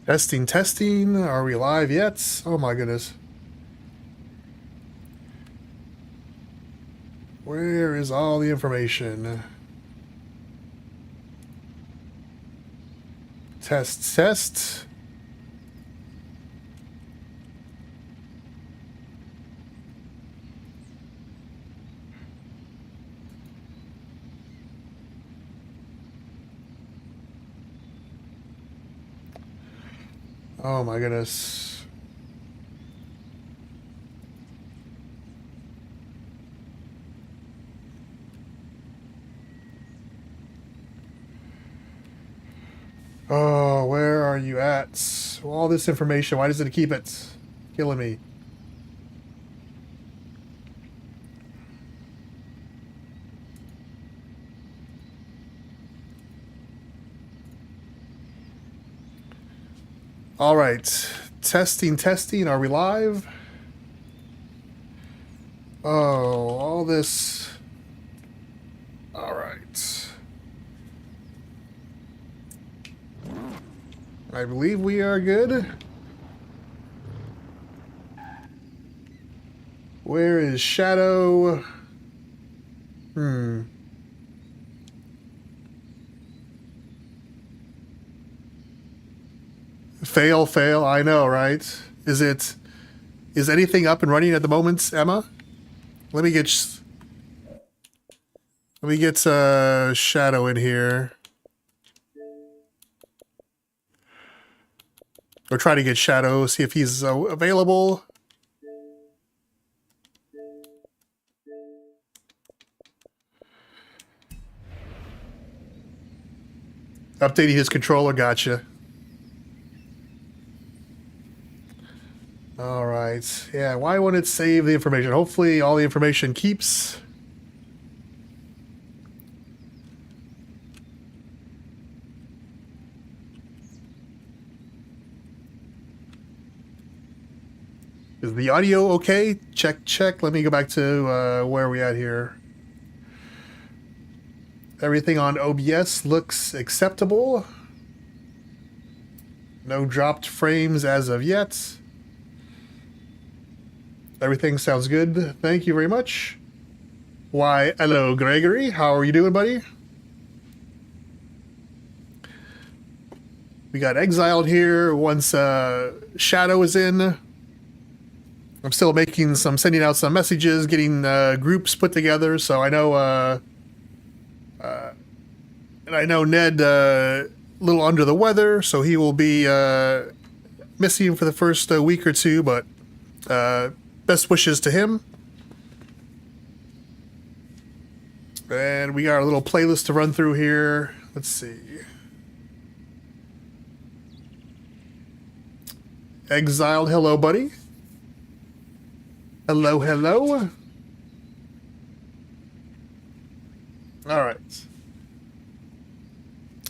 Testing, testing. Are we live yet? Oh my goodness. Where is all the information? Test, test. Oh my goodness. Oh, where are you at? All this information, why does it keep it? Killing me. All right. Testing, testing. Are we live? Oh, all this. All right. I believe we are good. Where is Shadow? Fail, fail. I know, right? Is anything up and running at the moment, Emma? Let me get Shadow in here. Or try to get Shadow, see if he's available. Updating his controller, gotcha. Alright, yeah, why won't it save the information? Hopefully all the information keeps. Is the audio okay? Check, check. Let me go back to where are we at here. Everything on OBS looks acceptable. No dropped frames as of yet. Everything sounds good. Thank you very much. Why, hello, Gregory. How are you doing, buddy? We got exiled here once Shadow is in. I'm still sending out some messages, getting groups put together. So I know, and I know Ned a little under the weather, so he will be missing for the first week or two. But best wishes to him. And we got our little playlist to run through here. Let's see. Exiled, hello, buddy. Hello, hello. All right.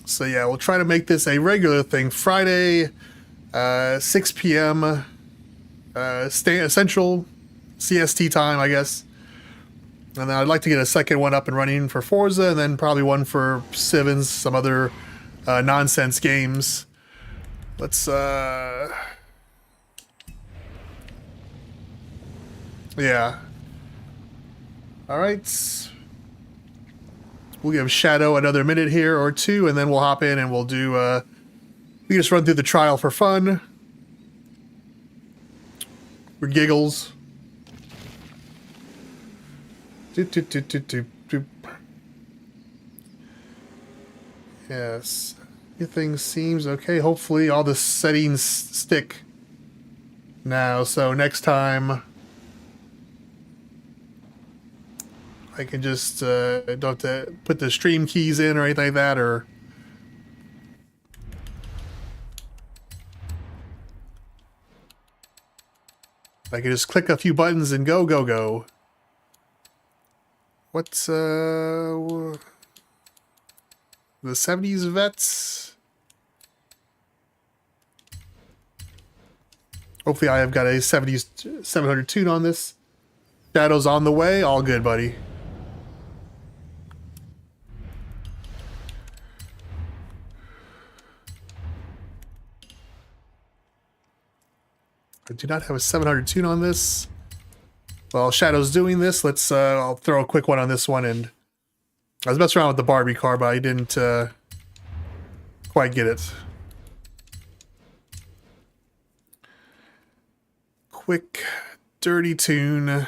So yeah, we'll try to make this a regular thing. Friday, 6 p.m. Central CST time, I guess. And then I'd like to get a second one up and running for Forza, and then probably one for Civ and some other nonsense games. Let's yeah. All right. We'll give Shadow another minute here or two, and then we'll hop in and we'll do, we just run through the trial for fun. For giggles. Yes. Everything seems okay. Hopefully all the settings stick now, so next time I can just don't have to put the stream keys in or anything like that, or I can just click a few buttons and go, go, go. What's the 70s vets? Hopefully I have got a 70s 700 tune on this. Shadow's on the way. All good, buddy. I do not have a 700 tune on this. While Shadow's doing this, let's I'll throw a quick one on this one. And I was messing around with the Barbie car, but I didn't quite get it. Quick, dirty tune.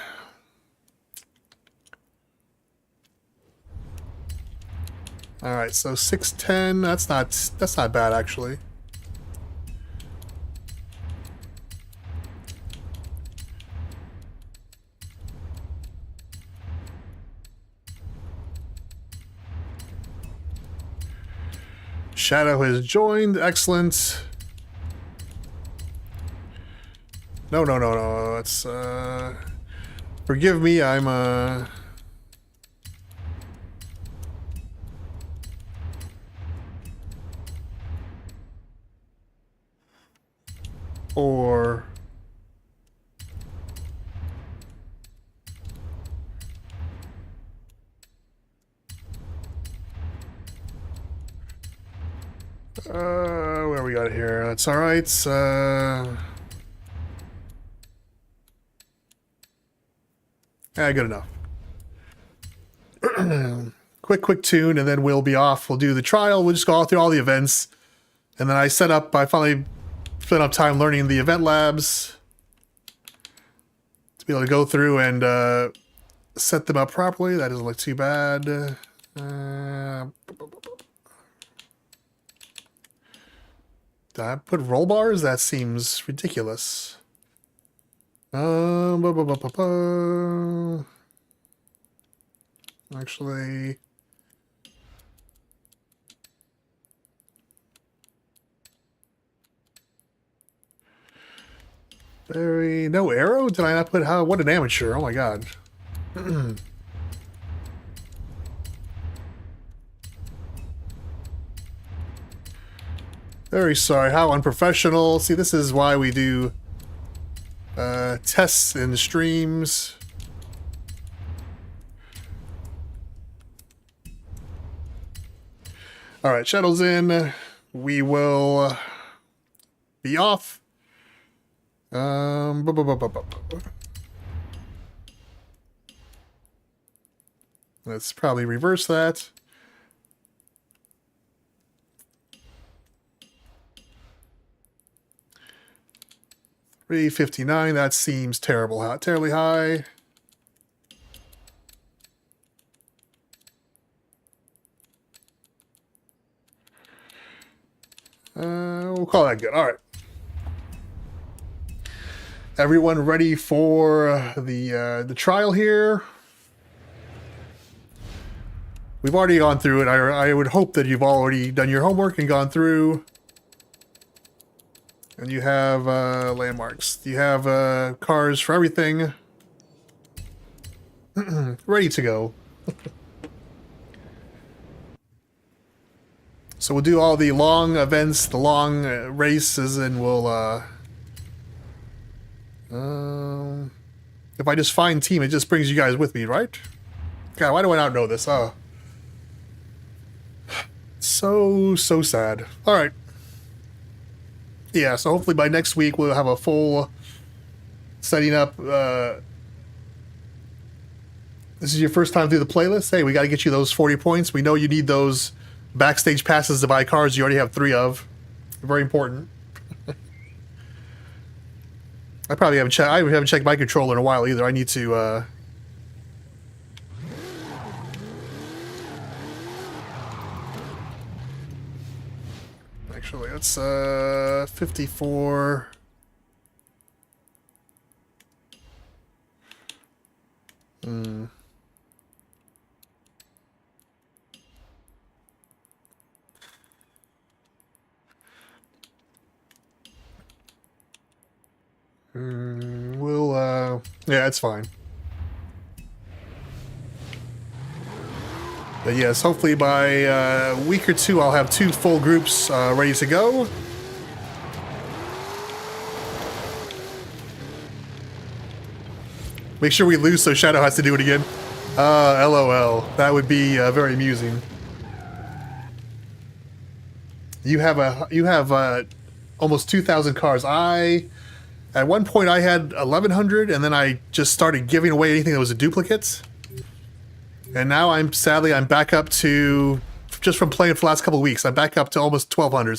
All right, so 610. That's not bad actually. Shadow has joined. Excellent. No. It's forgive me. I'm or where we got it here? That's all right. Good enough. quick tune, and then we'll be off. We'll do the trial. We'll just go through all the events, and then I finally spent up time learning the event labs to be able to go through and set them up properly. That doesn't look too bad. Did I put roll bars? That seems ridiculous. Actually, no arrow? Did I not put how? What an amateur! Oh my god. Very sorry. How unprofessional. See, this is why we do tests and streams. All right, Shadow's in. We will be off. Let's probably reverse that. $359. That seems terribly high. We'll call that good. All right. Everyone ready for the trial here? We've already gone through it. I would hope that you've already done your homework and gone through. And you have landmarks. You have cars for everything. Ready to go. So we'll do all the long events, the long races, and we'll... if I just find team, it just brings you guys with me, right? God, why do I not know this? Oh. So sad. Alright. Yeah, so hopefully by next week we'll have a full setting up. This is your first time through the playlist? Hey, we got to get you those 40 points. We know you need those backstage passes to buy cars you already have 3 of. Very important. I haven't checked my controller in a while either. I need to actually, it's 54. Yeah, it's fine. But yes, hopefully by a week or 2 I'll have 2 full groups ready to go. Make sure we lose so Shadow has to do it again. LOL. That would be very amusing. You have almost 2,000 cars. I At one point I had 1,100, and then I just started giving away anything that was a duplicate. And now I'm back up to, just from playing for the last couple of weeks, I'm back up to almost 1,200.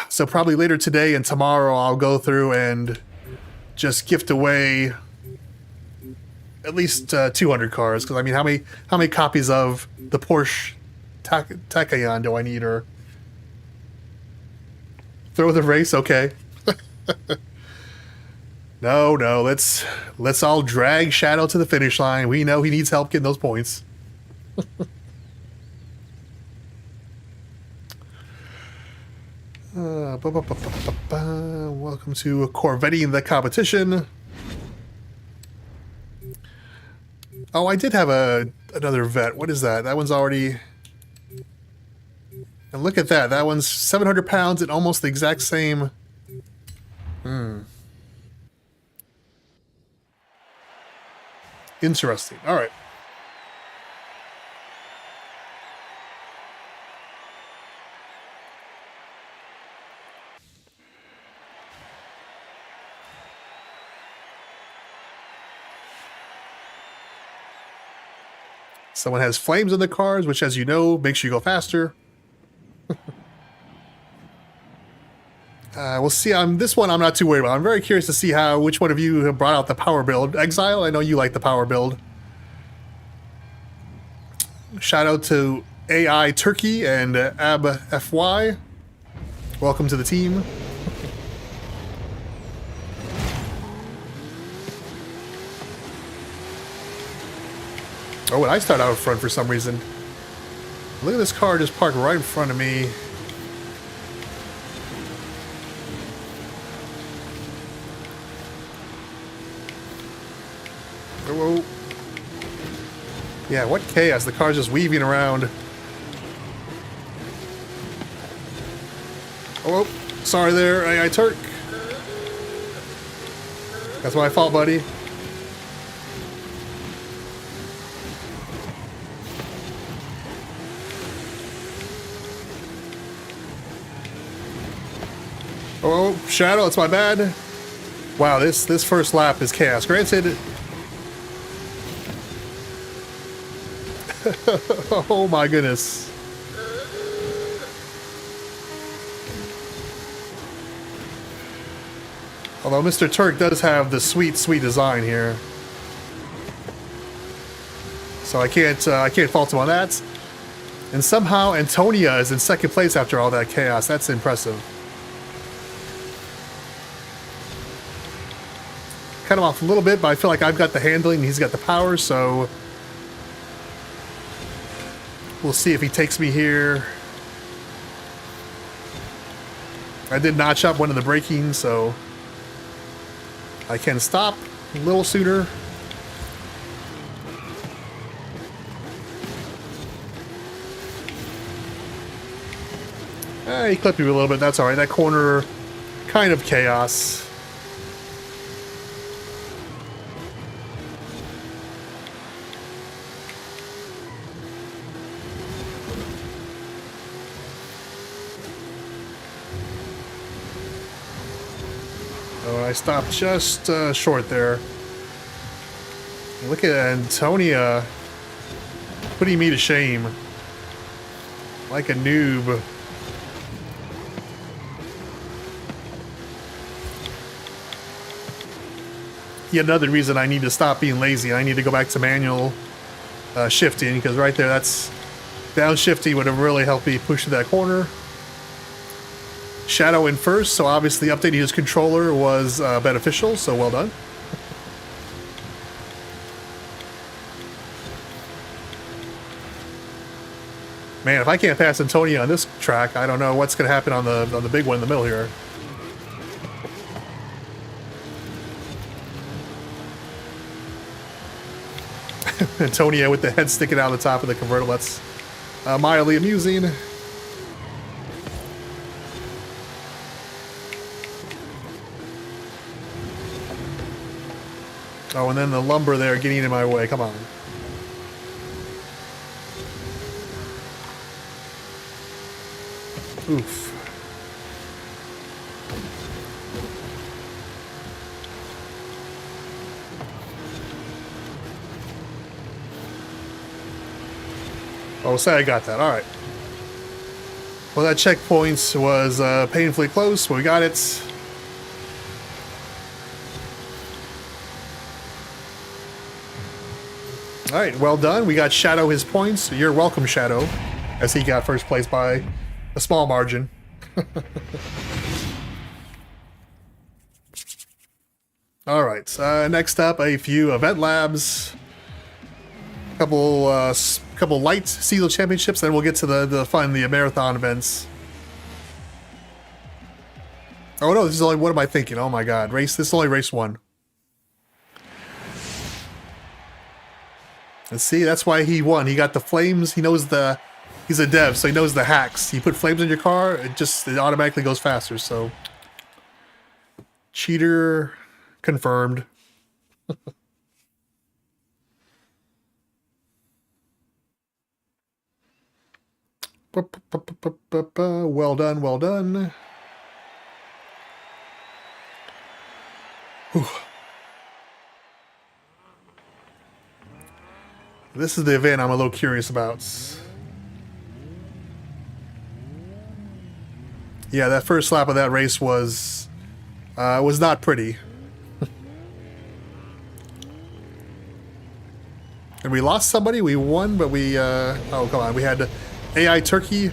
So probably later today and tomorrow I'll go through and just gift away at least 200 cars. Because I mean, how many copies of the Porsche Taycan do I need? Or throw the race? Okay. No, let's all drag Shadow to the finish line. We know he needs help getting those points. Welcome to Corvetting the competition. Oh, I did have another vet. What is that? That one's already... And look at that. That one's 700 pounds and almost the exact same... Interesting. All right. Someone has flames in the cars, which, as you know, makes you go faster. We'll see. This one I'm not too worried about. I'm very curious to see which one of you have brought out the power build. Exile, I know you like the power build. Shout out to AI Turkey and AbFY. Welcome to the team. Oh, and I start out front for some reason. Look at this car just parked right in front of me. Whoa. Yeah, what chaos. The car's just weaving around. Oh, sorry there, AI Turk. That's my fault, buddy. Oh, Shadow, it's my bad. Wow, this first lap is chaos. Granted... Oh my goodness. Although Mr. Turk does have the sweet design here. So I can't fault him on that. And somehow Antonia is in second place after all that chaos. That's impressive. Cut him off a little bit, but I feel like I've got the handling and he's got the power, so we'll see if he takes me here. I did notch up one of the braking, so I can stop a little sooner. He clipped me a little bit, that's alright. That corner, kind of chaos. I stopped just short there. Look at Antonia putting me to shame. Like a noob. Yet another reason I need to stop being lazy. I need to go back to manual shifting, because right there, that's downshifting would have really helped me push through that corner. Shadow in first, so obviously updating his controller was beneficial, so well done. Man, if I can't pass Antonia on this track, I don't know what's going to happen on the big one in the middle here. Antonia with the head sticking out of the top of the convertible, that's mildly amusing. Oh, and then the lumber there getting in my way. Come on. Oof. Oh, say I got that. All right. Well, that checkpoint was painfully close, but we got it. All right, well done. We got Shadow his points. You're welcome, Shadow, as he got first place by a small margin. All right, next up, a few event labs, couple light Seal championships, then we'll get to the fun, the marathon events. Oh no, this is only, what am I thinking? Oh my god, this is only race 1. And see, that's why he won. He got the flames. He knows he's a dev, so he knows the hacks. You put flames in your car, it automatically goes faster, so. Cheater confirmed. Well done, well done. Whew. This is the event I'm a little curious about. Yeah, that first lap of that race was not pretty. And we lost somebody, we won, but we, oh, come on, we had AI Turkey.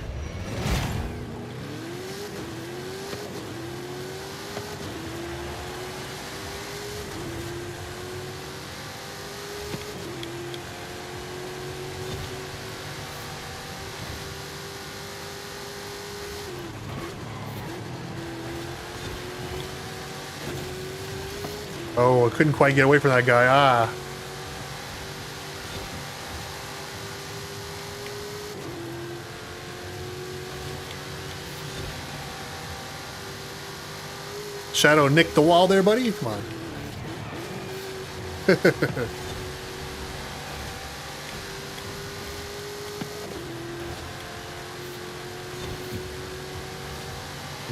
Oh, I couldn't quite get away from that guy. Ah. Shadow nicked the wall there, buddy. Come on.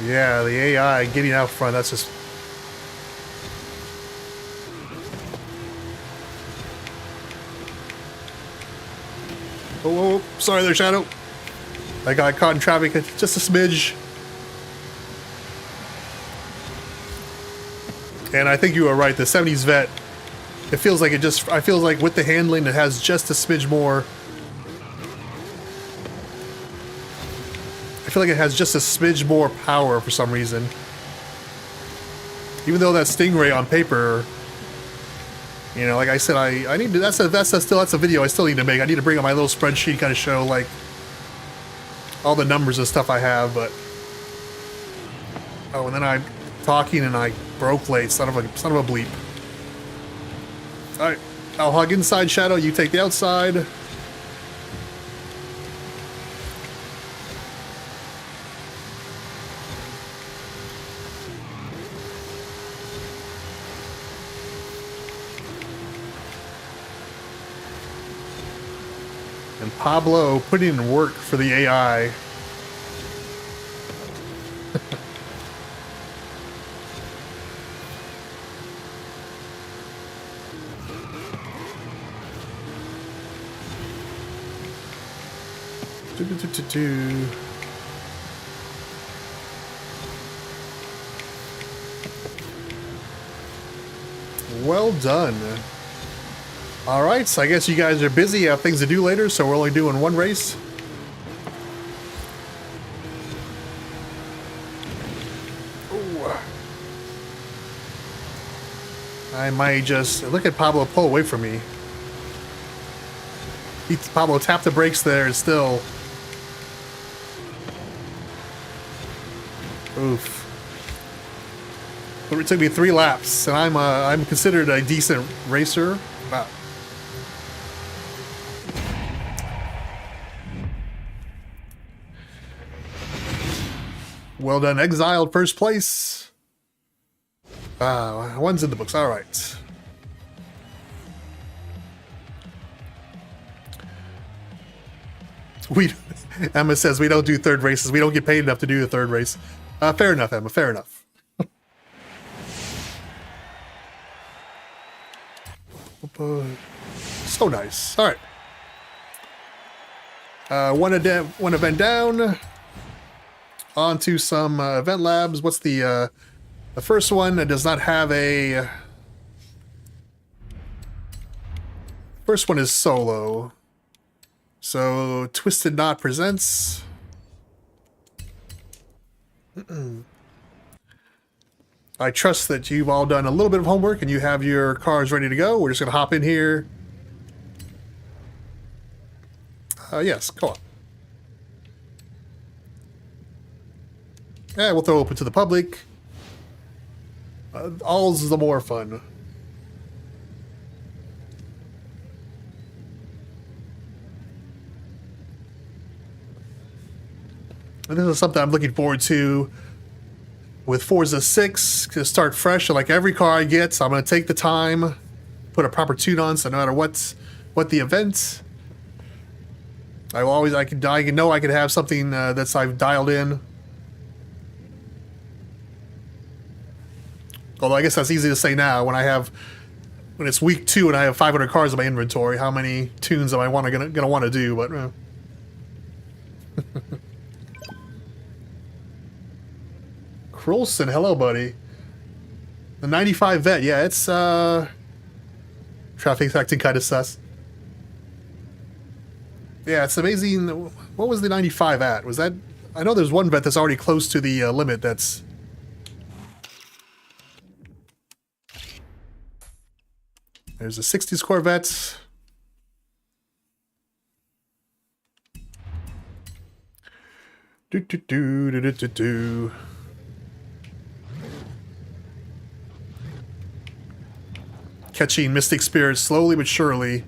Yeah, the AI getting out front, that's just... Oh, sorry there, Shadow. I got caught in traffic just a smidge. And I think you were right, the 70s Vet, it feels like I feel like with the handling it has just a smidge more. I feel like it has just a smidge more power for some reason. Even though that Stingray on paper, you know, like I said, I need to, that's a video I still need to make. I need to bring up my little spreadsheet, kind of show like all the numbers and stuff I have, but oh, and then I'm talking and I broke late, son of a bleep. All right, I'll hug inside, Shadow. You take the outside. And Pablo putting in work for the AI. Well done. Alright, so I guess you guys are busy, have things to do later, so we're only doing one race. Ooh. I might just... Look at Pablo pull away from me. Pablo tapped the brakes there and still... Oof. It took me 3 laps, and I'm considered a decent racer. Wow. Well done, Exiled, first place. One's in the books, all right. Emma says we don't do third races. We don't get paid enough to do the third race. Fair enough, Emma, fair enough. So nice. All right. One event down. On to some event labs. What's the first one that does not have a... First one is solo. So, Twisted Knot presents... I trust that you've all done a little bit of homework and you have your cars ready to go. We're just going to hop in here. Yes, co-op. Yeah, we'll throw open to the public. All's the more fun. And this is something I'm looking forward to with Forza 6, to start fresh. Like every car I get, so I'm going to take the time, put a proper tune on, so no matter what the event, I know I can have something that's I've dialed in. Although I guess that's easy to say now when it's week 2 and I have 500 cars in my inventory. How many tunes am I gonna want to do? But Crolson, hello, buddy. The 95 vet, yeah, it's traffic's acting kind of sus. Yeah, it's amazing. What was the 95 at? Was that? I know there's one vet that's already close to the limit. That's. There's a 60s Corvette. Do. Catching Mystic Spirits slowly but surely.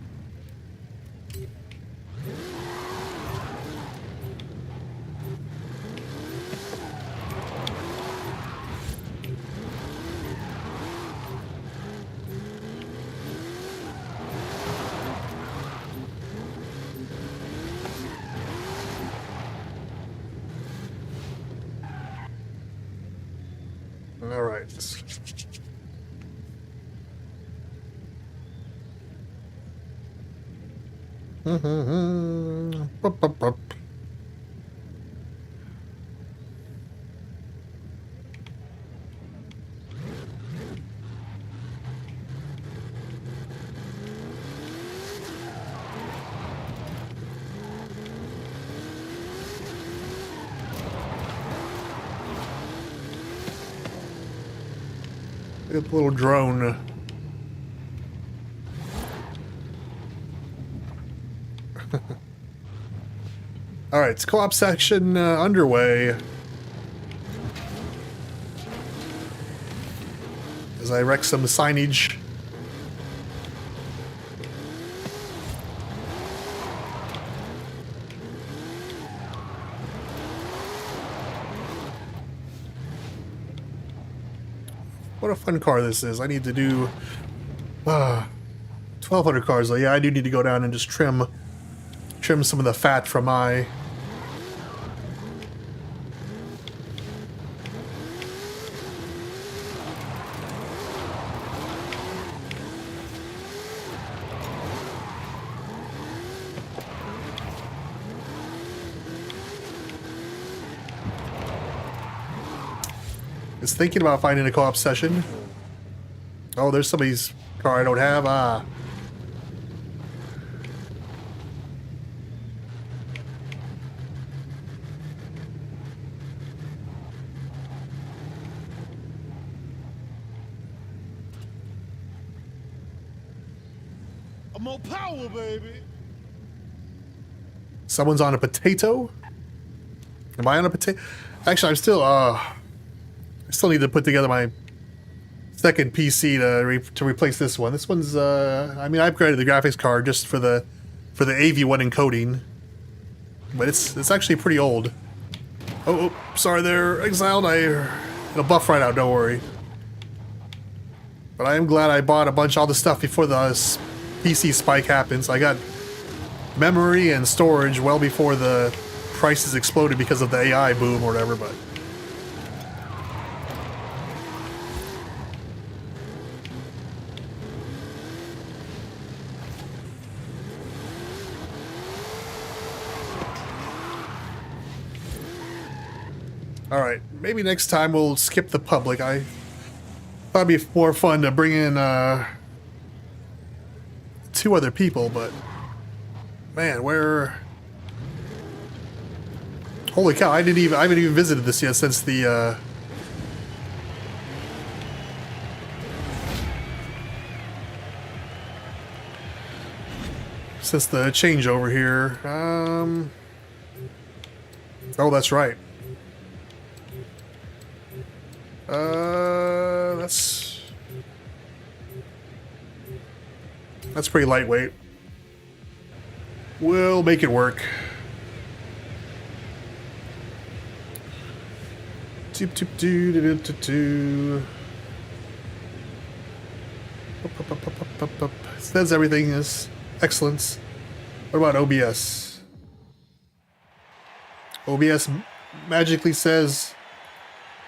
All right. Look at the little drone. All right, it's co-op section underway. As I wreck some signage. What a fun car this is. I need to do 1,200 cars though. Yeah, I do need to go down and just trim some of the fat from my... Is thinking about finding a co-op session. Oh, there's somebody's car I don't have. Ah. More power, baby. Someone's on a potato? Am I on a potato? Actually, I still need to put together my second PC to replace this one. This one's I mean, I upgraded the graphics card just for the AV1 encoding, but it's actually pretty old. Oh, sorry there, Exiled. It'll buff right out. Don't worry. But I am glad I bought all the stuff before the PC spike happens. I got memory and storage well before the prices exploded because of the AI boom or whatever. But All right, maybe next time we'll skip the public. I thought it'd be more fun to bring in 2 other people, but man, where? Holy cow! I haven't even visited this yet since the changeover here. Oh, that's right. That's pretty lightweight. We'll make it work. Doop doop doo doo doo doo. Says everything is excellence. What about OBS? OBS magically says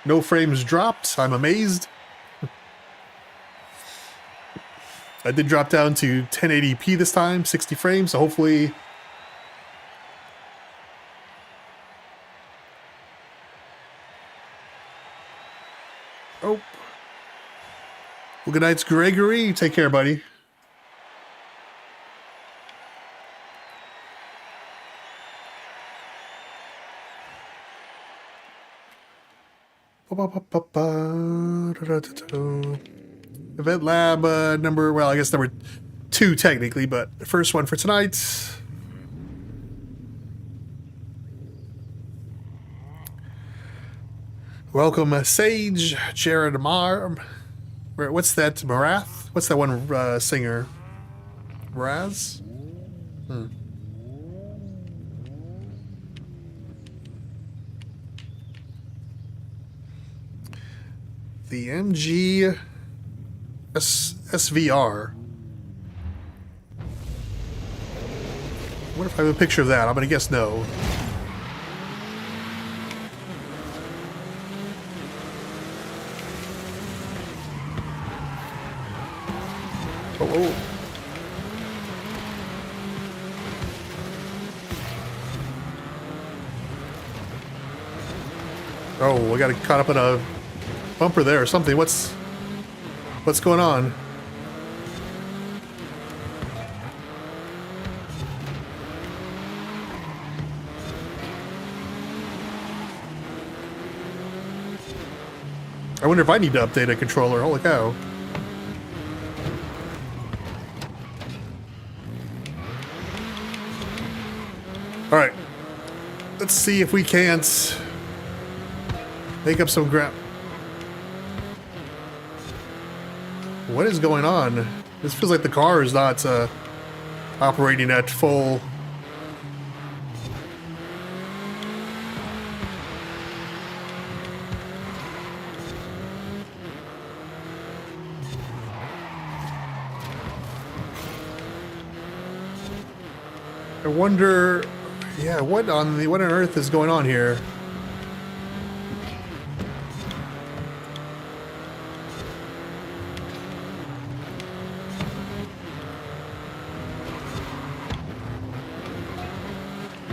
no frames dropped. I'm amazed. I did drop down to 1080p this time, 60 frames, so hopefully... Oh. Well, good night, Gregory. Take care, buddy. Event lab number, well, I guess number 2 technically, but the first one for tonight. Welcome, Sage, Jared Mar. What's that, Marath? What's that one singer? Raz? The MG SVR. What if I have a picture of that? I'm gonna guess no. Oh. Oh, we got caught up in a bumper there or something. What's going on? I wonder if I need to update a controller. Holy cow. Alright. Let's see if we can't make up some ground. What is going on? This feels like the car is not operating at full. I wonder, yeah, what on earth is going on here?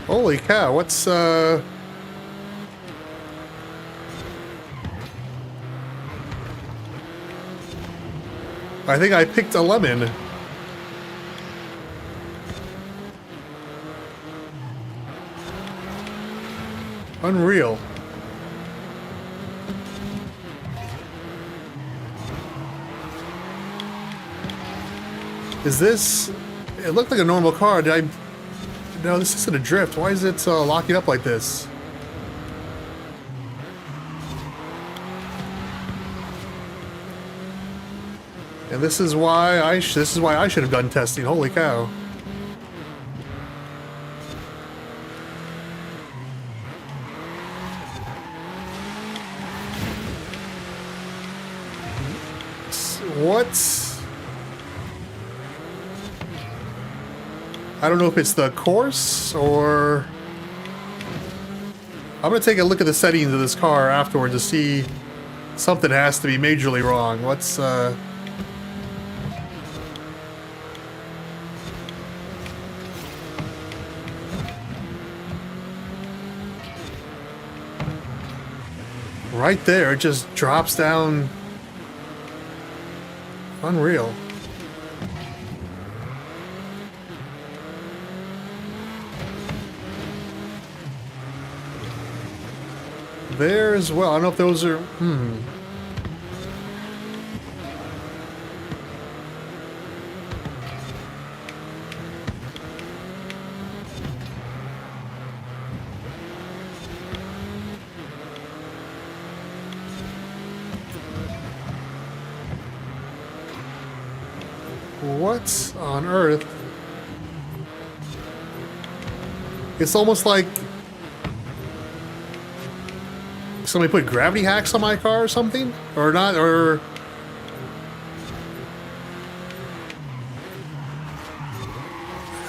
Holy cow, what's I think I picked a lemon. Unreal. Is this... It looked like a normal car. Did I... No, this isn't a drift. Why is it locking up like this? And this is why I should have done testing. Holy cow. What? I don't know if it's the course or... I'm gonna take a look at the settings of this car afterwards to see something has to be majorly wrong. What's Right there, it just drops down. Unreal. There as well. I don't know if those are... What on earth? It's almost like somebody put gravity hacks on my car or something? Or not, or...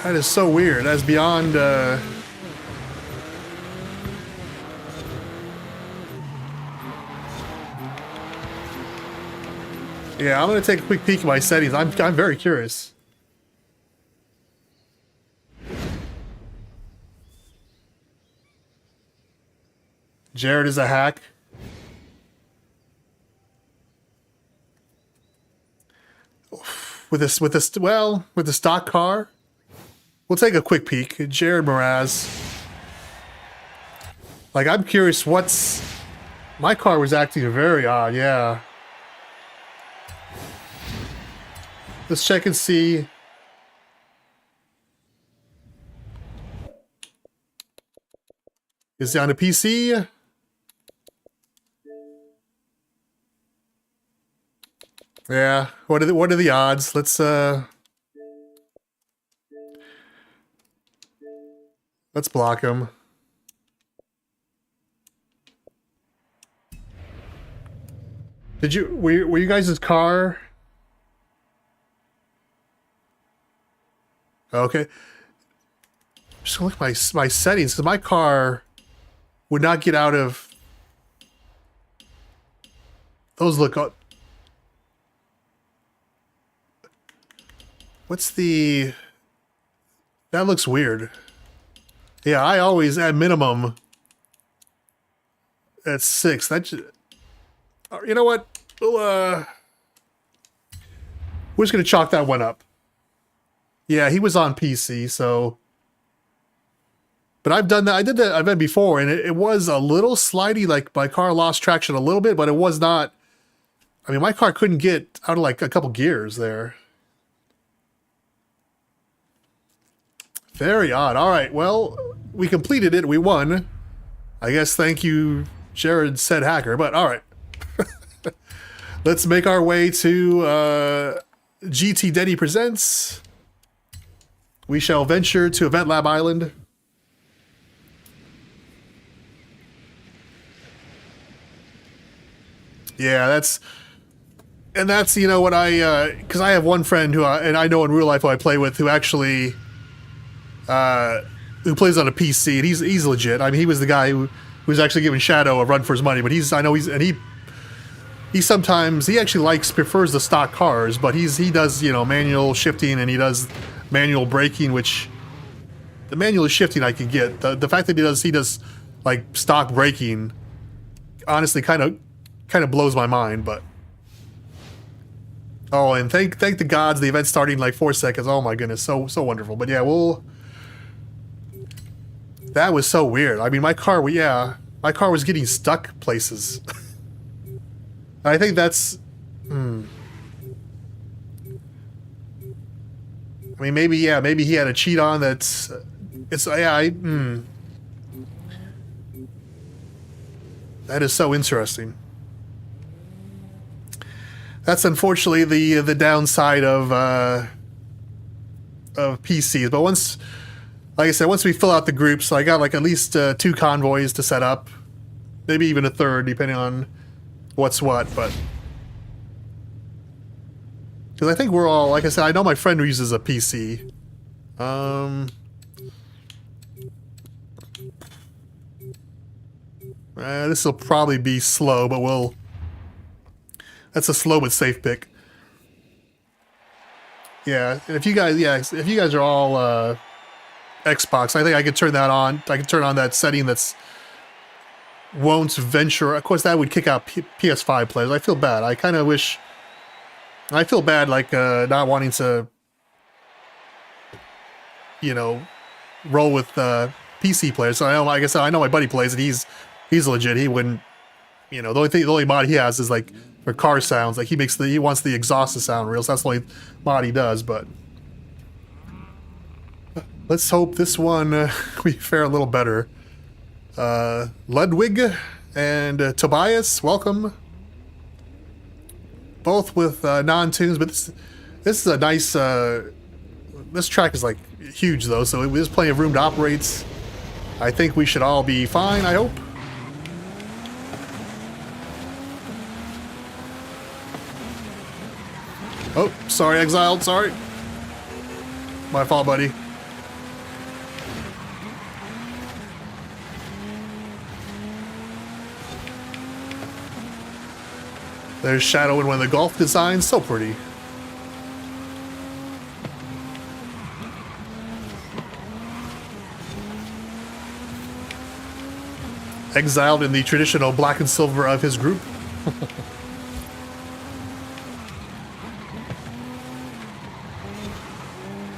That is so weird. That's beyond, Yeah, I'm gonna take a quick peek at my settings. I'm very curious. Jared is a hack. With the stock car. We'll take a quick peek. Jared Mraz. Like, I'm curious what's... My car was acting very odd, yeah. Let's check and see. Is it on a PC? Yeah. What are the odds? Let's block him. Were you guys' car? Okay. Just look at my settings, because my car would not get out of... Those look... What's the... That looks weird. Yeah, I always, at minimum, at 6. That should... You know what? We're just going to chalk that one up. Yeah, he was on PC, so... But I've done that. I did that event before, and it was a little slidey. Like, my car lost traction a little bit, but it was not... I mean, my car couldn't get out of, like, a couple gears there. Very odd. All right, well, we completed it. We won. I guess thank you, Jared said hacker, but all right. Let's make our way to GT Denny Presents. We shall venture to Event Lab Island. Yeah, that's, you know, what I, because I have one friend who, and I know in real life who I play with, who actually, who plays on a PC, and he's legit. I mean, he was the guy who was actually giving Shadow a run for his money, but he sometimes, he actually prefers the stock cars, but he does, you know, manual shifting, and he does manual braking, which the manual shifting I can get. The fact that he does like stock braking, honestly kind of blows my mind. But oh, and thank the gods, the event's starting in like 4 seconds. Oh my goodness, so wonderful. But yeah, that was so weird. I mean, my car was getting stuck places. I think that's... I mean, maybe he had a cheat on that's... That is so interesting. That's unfortunately the downside of PCs. But once, like I said, once we fill out the groups, I got like at least 2 convoys to set up. Maybe even a third, depending on what's what, but... Because I think we're all, like I said, I know my friend who uses a PC. This will probably be slow, but that's a slow but safe pick. Yeah, and if you guys are all Xbox, I think I could turn that on. I can turn on that setting that's won't venture. Of course, that would kick out PS5 players. I feel bad. I kind of wish. I feel bad, like not wanting to, you know, roll with PC players. So I know, like I said, I know my buddy plays it. He's legit. He wouldn't. You know, the only mod he has is like for car sounds. Like he wants the exhaust to sound real. So that's the only mod he does. But let's hope this one we fare a little better. Ludwig and Tobias, welcome. Both with non-tunes, but this is a nice. This track is like huge though, so there's plenty of room to operate. I think we should all be fine. I hope. Oh, sorry, Exiled. Sorry. My fault, buddy. There's Shadow in one of the golf designs. So pretty. Exiled in the traditional black and silver of his group.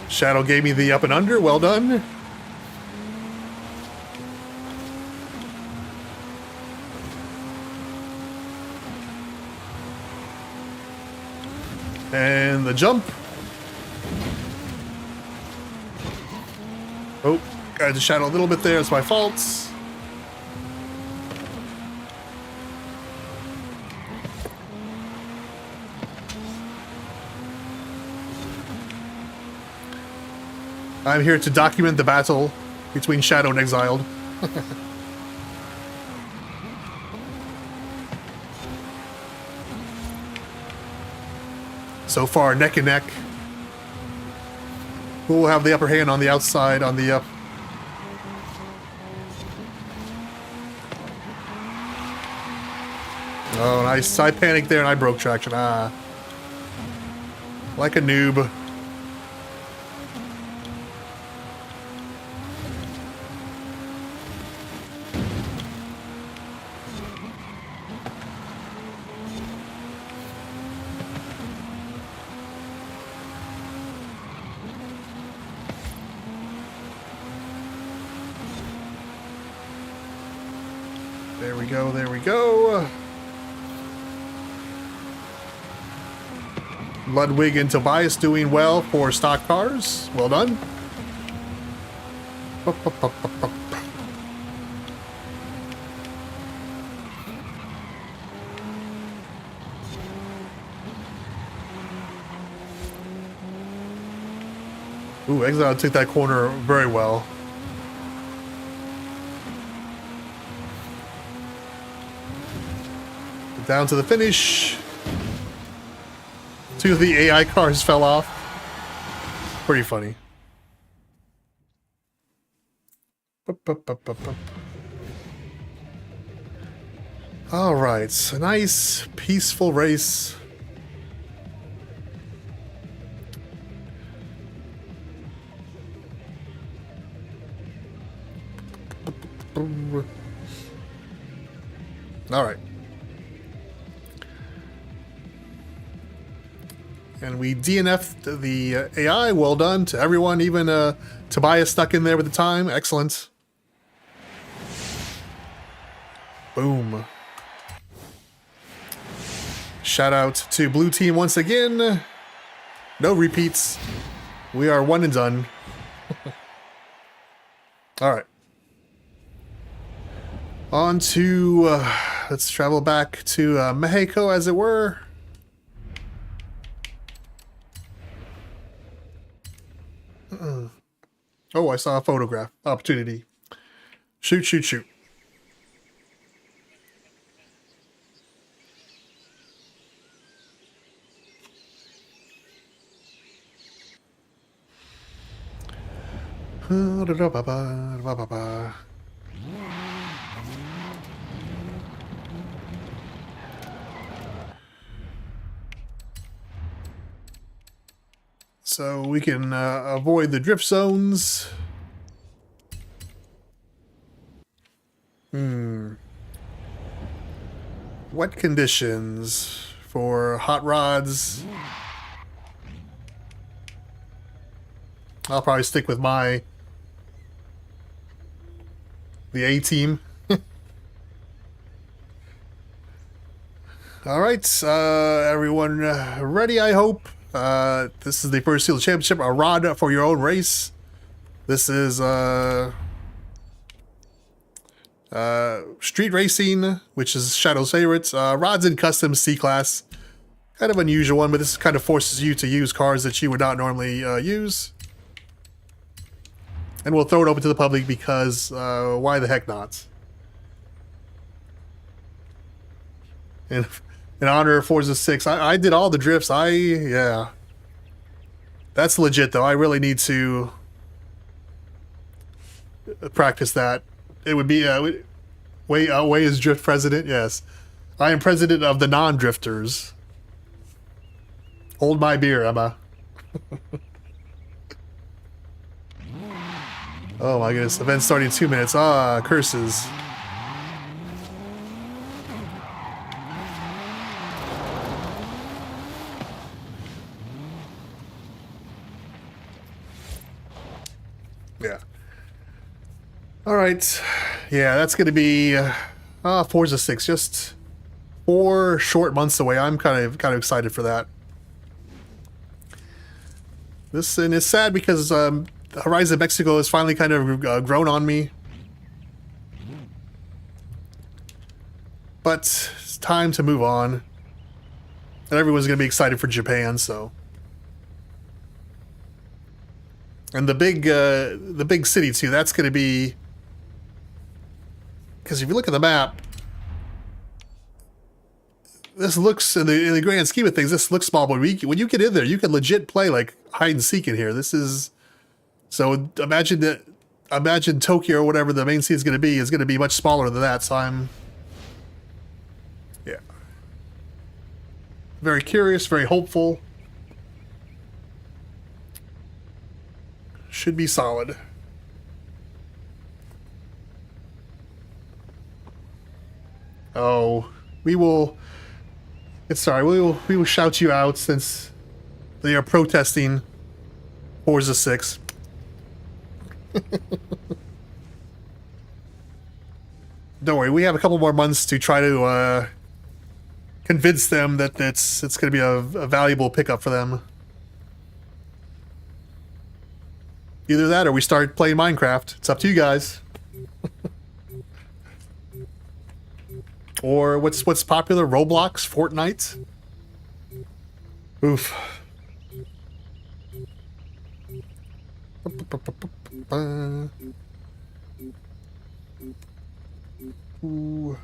Shadow gave me the up and under. Well done. And the jump. Oh, got the Shadow a little bit there. It's my fault. I'm here to document the battle between Shadow and Exiled. So far, neck and neck. Who will have the upper hand on the outside, on the up? Oh, nice. I panicked there and I broke traction. Ah. Like a noob. There we go, there we go. Ludwig and Tobias doing well for stock cars. Well done. Ooh, Exile took that corner very well. Down to the finish. Two of the AI cars fell off. Pretty funny. All right, a nice peaceful race. All right. And we DNF'd the AI. Well done to everyone, even Tobias stuck in there with the time. Excellent. Boom. Shout out to Blue Team once again. No repeats. We are one and done. All right. On to, let's travel back to Mexico, as it were. Oh, I saw a photograph. Opportunity. Shoot, shoot, shoot. So we can avoid the drift zones. Wet conditions for hot rods. I'll probably stick with the A team. All right, everyone ready, I hope. This is the First Seal Championship, a rod for your own race. This is street racing, which is Shadow's favorites. Rods in custom C-Class. Kind of unusual one, but this kind of forces you to use cars that you would not normally use. And we'll throw it open to the public because why the heck not? And in honor of Forza 6, I did all the drifts. Yeah. That's legit, though. I really need to practice that. It would be, Way is drift president? Yes. I am president of the non-drifters. Hold my beer, Emma. Oh my goodness. Event starting in 2 minutes. Ah, curses. Yeah. Alright. Yeah, that's going to be Forza 6. Just 4 short months away. I'm kind of excited for that. And it's sad because Horizon Mexico has finally kind of grown on me. But it's time to move on. And everyone's going to be excited for Japan, so. And the big city too, that's going to be, because if you look at the map, this looks, in the grand scheme of things, this looks small, but when you get in there, you can legit play like hide and seek in here. This is, so imagine Tokyo or whatever the main city is going to be much smaller than that. So I'm, yeah, very curious, very hopeful. Should be solid. Oh, we will shout you out since they are protesting Forza 6. Don't worry, we have a couple more months to try to convince them that it's going to be a valuable pickup for them. Either that or we start playing Minecraft. It's up to you guys. Or what's popular? Roblox? Fortnite? Oof. Ooh.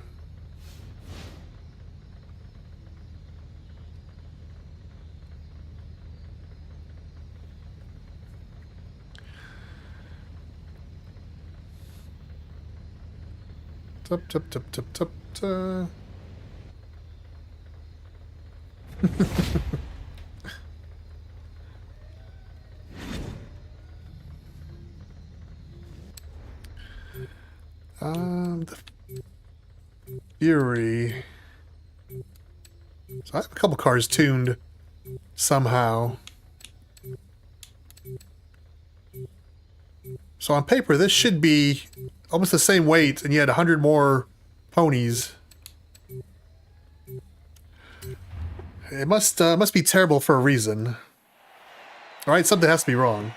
Tup, tup, tup, tup, tup, tup. The Fury. So I have a couple cars tuned somehow. So on paper, this should be almost the same weight, and you had 100 more ponies. It must be terrible for a reason. All right, something has to be wrong.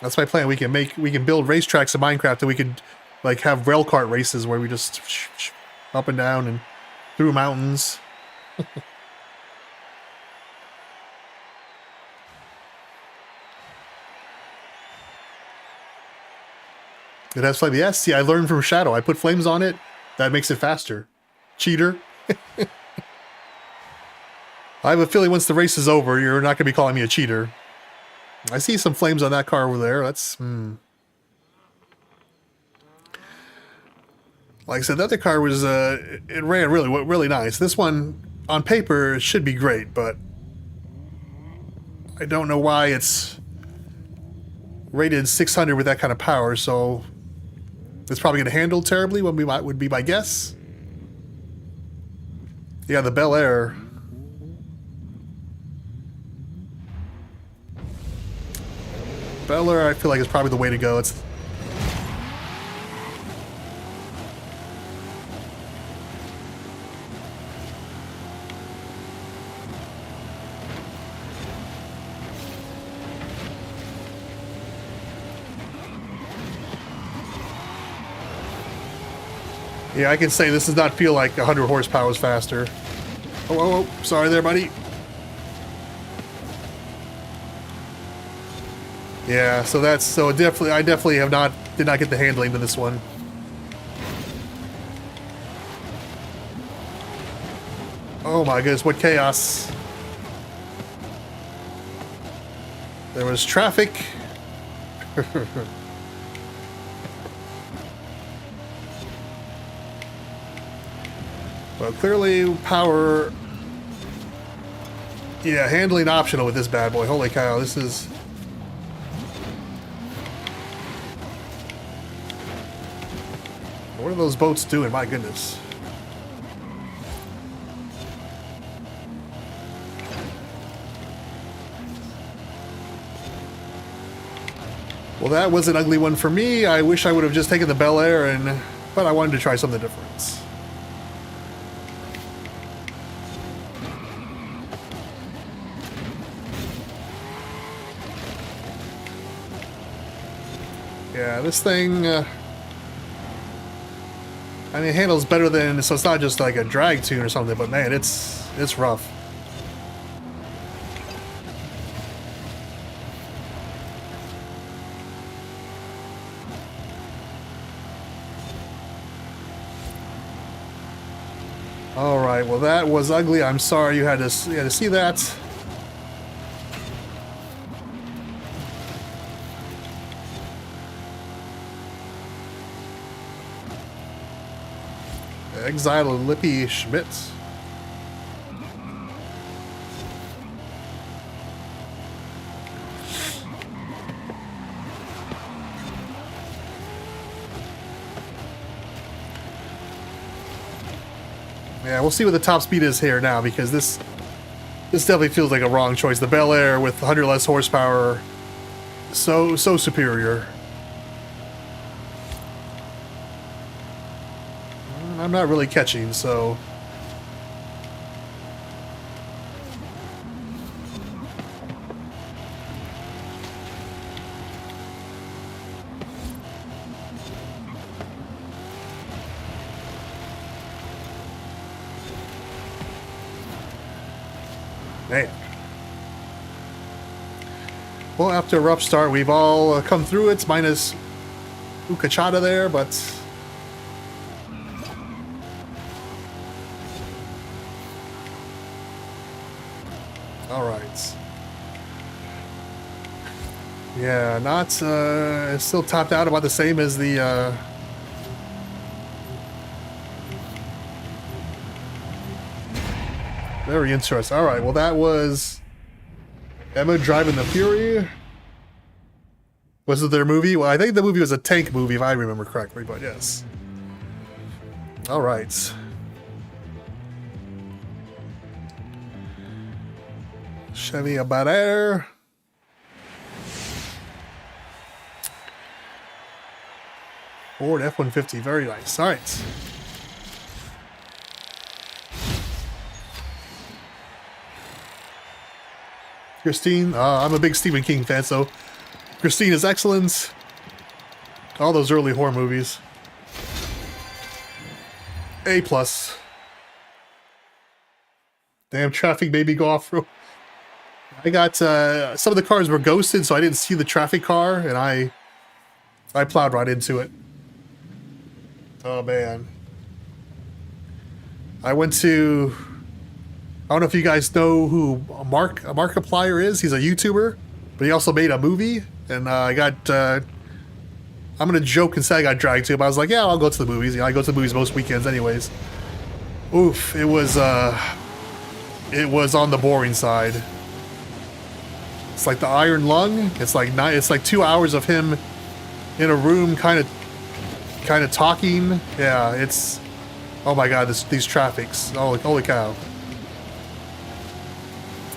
That's my plan. We can build racetracks in Minecraft, and we could like have railcart races where we just up and down and through mountains. It has flame. Yes, see, I learned from Shadow. I put flames on it. That makes it faster. Cheater. I have a feeling once the race is over, you're not going to be calling me a cheater. I see some flames on that car over there. That's, Like I said, the other car was, it ran really nice. This one, on paper, should be great, but I don't know why it's rated 600 with that kind of power, so It's probably going to handle terribly, would be my guess. Yeah, the Bel Air. Bel Air, I feel like, is probably the way to go. It's... Yeah, I can say this does not feel like 100 horsepower is faster. Oh, sorry there, buddy. Yeah, so I definitely did not get the handling to this one. Oh my goodness, what chaos. There was traffic. Well, clearly power... Yeah, handling optional with this bad boy. Holy cow, this is... What are those boats doing? My goodness. Well, that was an ugly one for me. I wish I would have just taken the Bel Air, but I wanted to try something different. Yeah, this thing... I mean, it handles better than... So it's not just like a drag tune or something, but man, it's rough. Alright, well that was ugly. I'm sorry you had to see that. Exile Lippy Schmidt. Yeah, we'll see what the top speed is here now, because this definitely feels like a wrong choice. The Bel Air with 100 less horsepower, so superior. I'm not really catching, so... Man. Well, after a rough start, we've all come through it, minus Ukachata there, but... Alright. Yeah, not, still topped out about the same as the, Very interesting. Alright, well that was Emma Driving the Fury. Was it their movie? Well, I think the movie was a tank movie, if I remember correctly, but yes. Alright. Chevy Abater. Ford F-150, very nice. All right. Christine, I'm a big Stephen King fan, so Christine is excellent. All those early horror movies. A+. Damn traffic, baby, go off-road. I got, some of the cars were ghosted, so I didn't see the traffic car, and I plowed right into it. Oh, man. I went to... I don't know if you guys know who Markiplier is. He's a YouTuber, but he also made a movie, and I got... I'm going to joke and say I got dragged to it, but I was like, yeah, I'll go to the movies. You know, I go to the movies most weekends anyways. Oof, it was on the boring side. It's like the Iron Lung. It's like 2 hours of him in a room, kind of kind of talking. Yeah, it's... Oh my god, these traffics. Holy cow.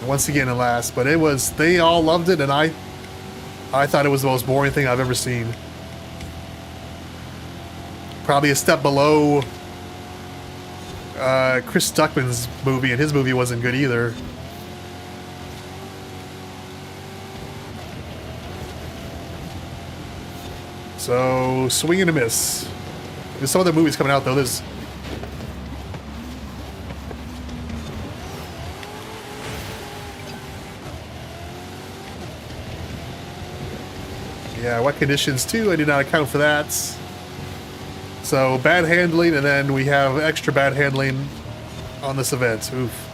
Once again, alas. But it was... They all loved it, and I thought it was the most boring thing I've ever seen. Probably a step below Chris Stuckman's movie, and his movie wasn't good either. So, swing and a miss. There's some other movies coming out, though. There's... Yeah, wet conditions, too. I did not account for that. So, bad handling, and then we have extra bad handling on this event. Oof.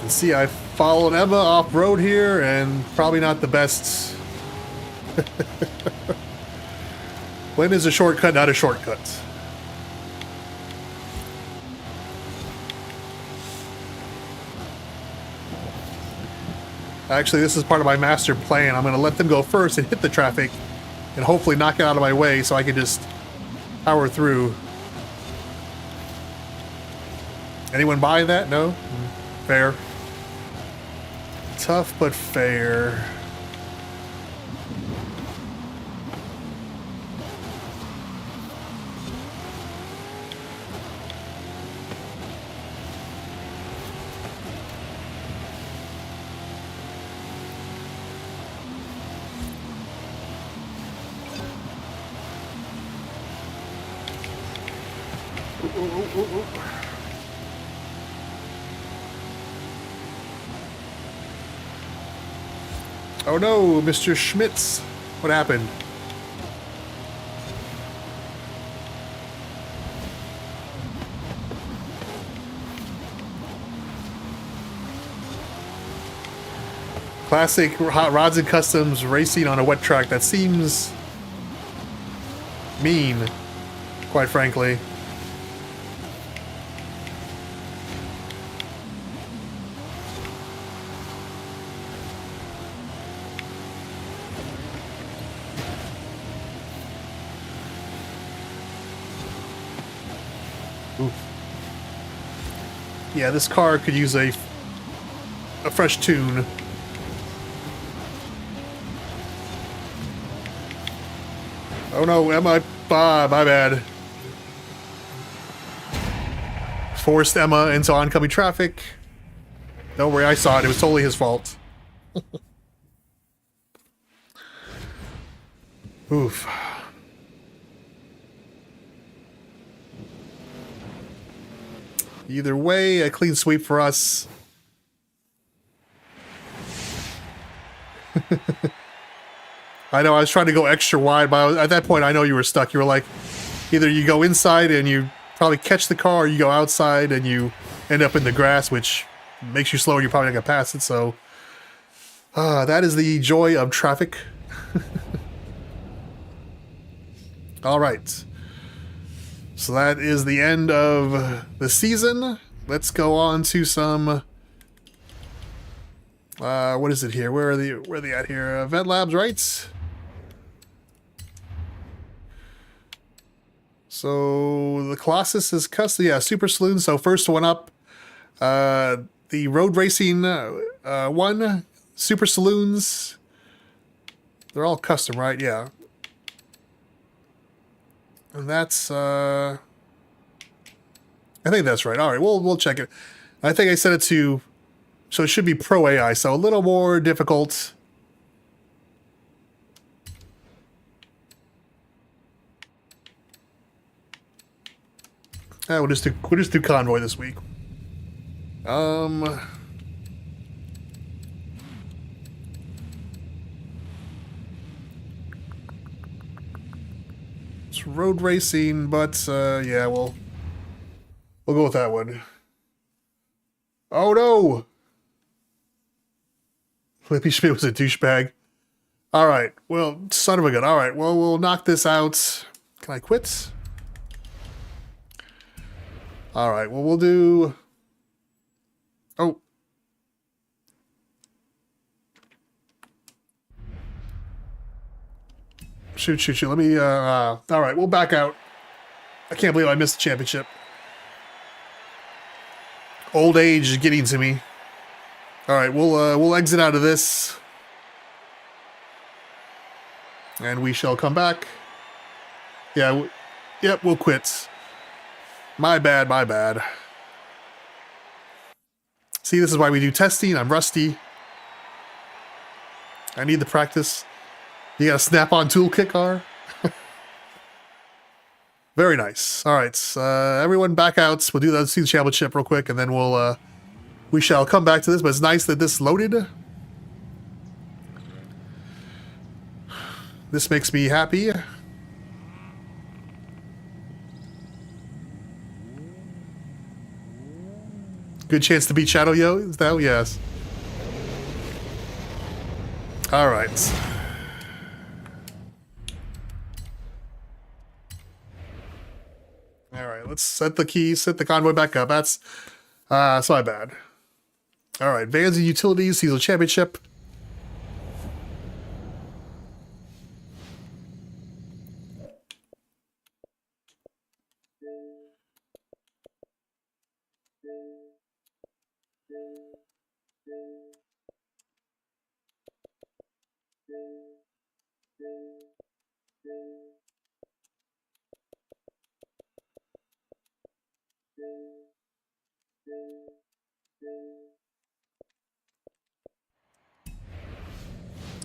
See, I followed Emma off-road here, and probably not the best. When is a shortcut not a shortcut? Actually, this is part of my master plan. I'm going to let them go first and hit the traffic, and hopefully knock it out of my way so I can just power through. Anyone buying that? No? Fair. Tough but fair. Ooh. Oh no, Mr. Schmitz. What happened? Classic Hot Rods and Customs racing on a wet track. That seems mean, quite frankly. Yeah, this car could use a fresh tune. Oh no, Emma, my bad. Forced Emma into oncoming traffic. Don't worry, I saw it. It was totally his fault. Oof. Either way, a clean sweep for us. I know, I was trying to go extra wide, but at that point, I know you were stuck. You were like, either you go inside and you probably catch the car, or you go outside and you end up in the grass, which makes you slower. You're probably not going to pass it, so... that is the joy of traffic. All right. So that is the end of the season. Let's go on to some... what is it here? Where are they at here? Event Labs, right? So the Colossus is custom. Yeah, Super Saloons. So first one up, the road racing one, Super Saloons. They're all custom, right? Yeah. And that's I think that's right. All right, we'll check it. I think I set it to, so it should be Pro AI, so a little more difficult. We'll just do Convoy this week. It's road racing, but yeah, we'll go with that one. Oh no! Flippy Schmidt was a douchebag. All right. Well, son of a gun. All right. Well, we'll knock this out. Can I quit? All right. Well, we'll do. Oh. Shoot. Let me. All right. We'll back out. I can't believe I missed the championship. Old age is getting to me. All right. We'll exit out of this. And we shall come back. Yeah, yep, we'll quit. My bad. See, this is why we do testing. I'm rusty. I need the practice. You got a snap-on toolkit car? Very nice. All right, everyone back out. We'll do the championship real quick, and then we shall come back to this. But it's nice that this loaded. This makes me happy. Good chance to beat Shadow Yo? Is that? Yes. All right. All right. Let's set the keys. Set the convoy back up. That's my bad. All right. Vans and utilities. Diesel championship.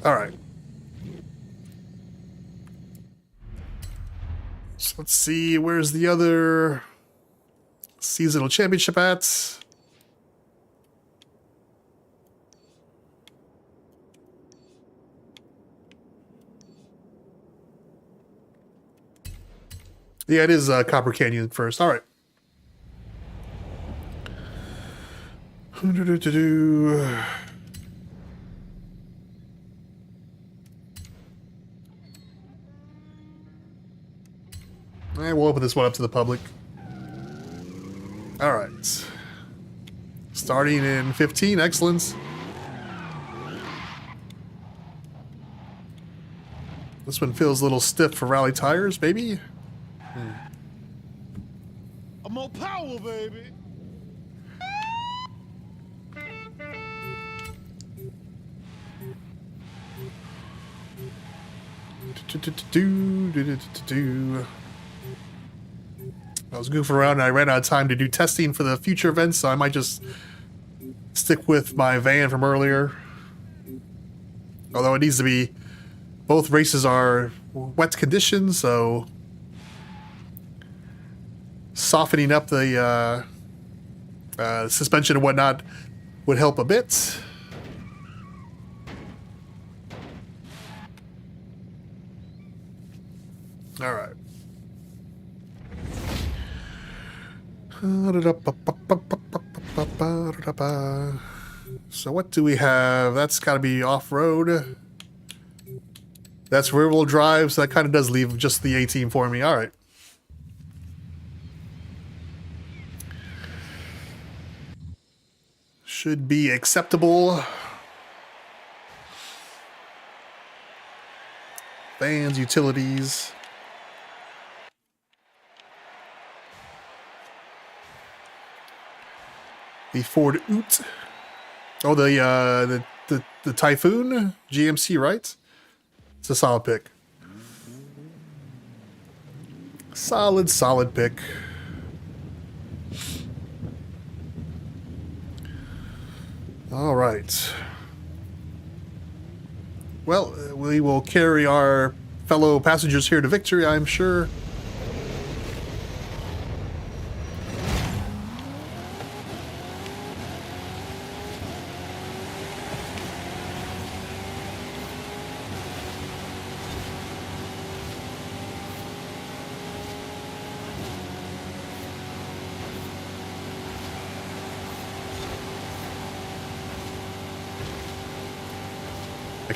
All right. So let's see, where's the other seasonal championship at? Yeah, it is Copper Canyon first. All right. And we'll open this one up to the public. All right. Starting in 15, excellent. This one feels a little stiff for rally tires, maybe? More power, baby. I was goofing around and I ran out of time to do testing for the future events, so I might just stick with my van from earlier. Although it needs to be, both races are wet conditions, so softening up the suspension and whatnot would help a bit. All right. So what do we have? That's got to be off-road. That's rear-wheel drive, so that kind of does leave just the 18 for me. All right. Should be acceptable. Vans, utilities. The Ford Ute. Oh, the Typhoon GMC, right? It's a solid pick. Solid pick. All right. Well, we will carry our fellow passengers here to victory, I'm sure.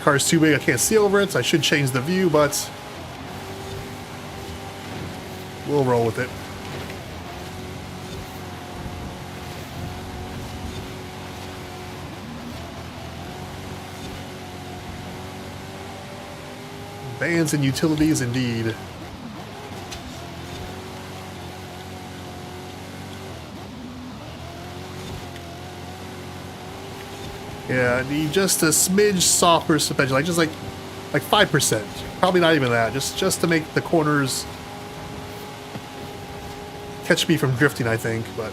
car's too big, I can't see over it, so I should change the view, but we'll roll with it. Vans and utilities indeed. Yeah, need just a smidge softer suspension, like just like 5%. Probably not even that. Just to make the corners catch me from drifting, I think. But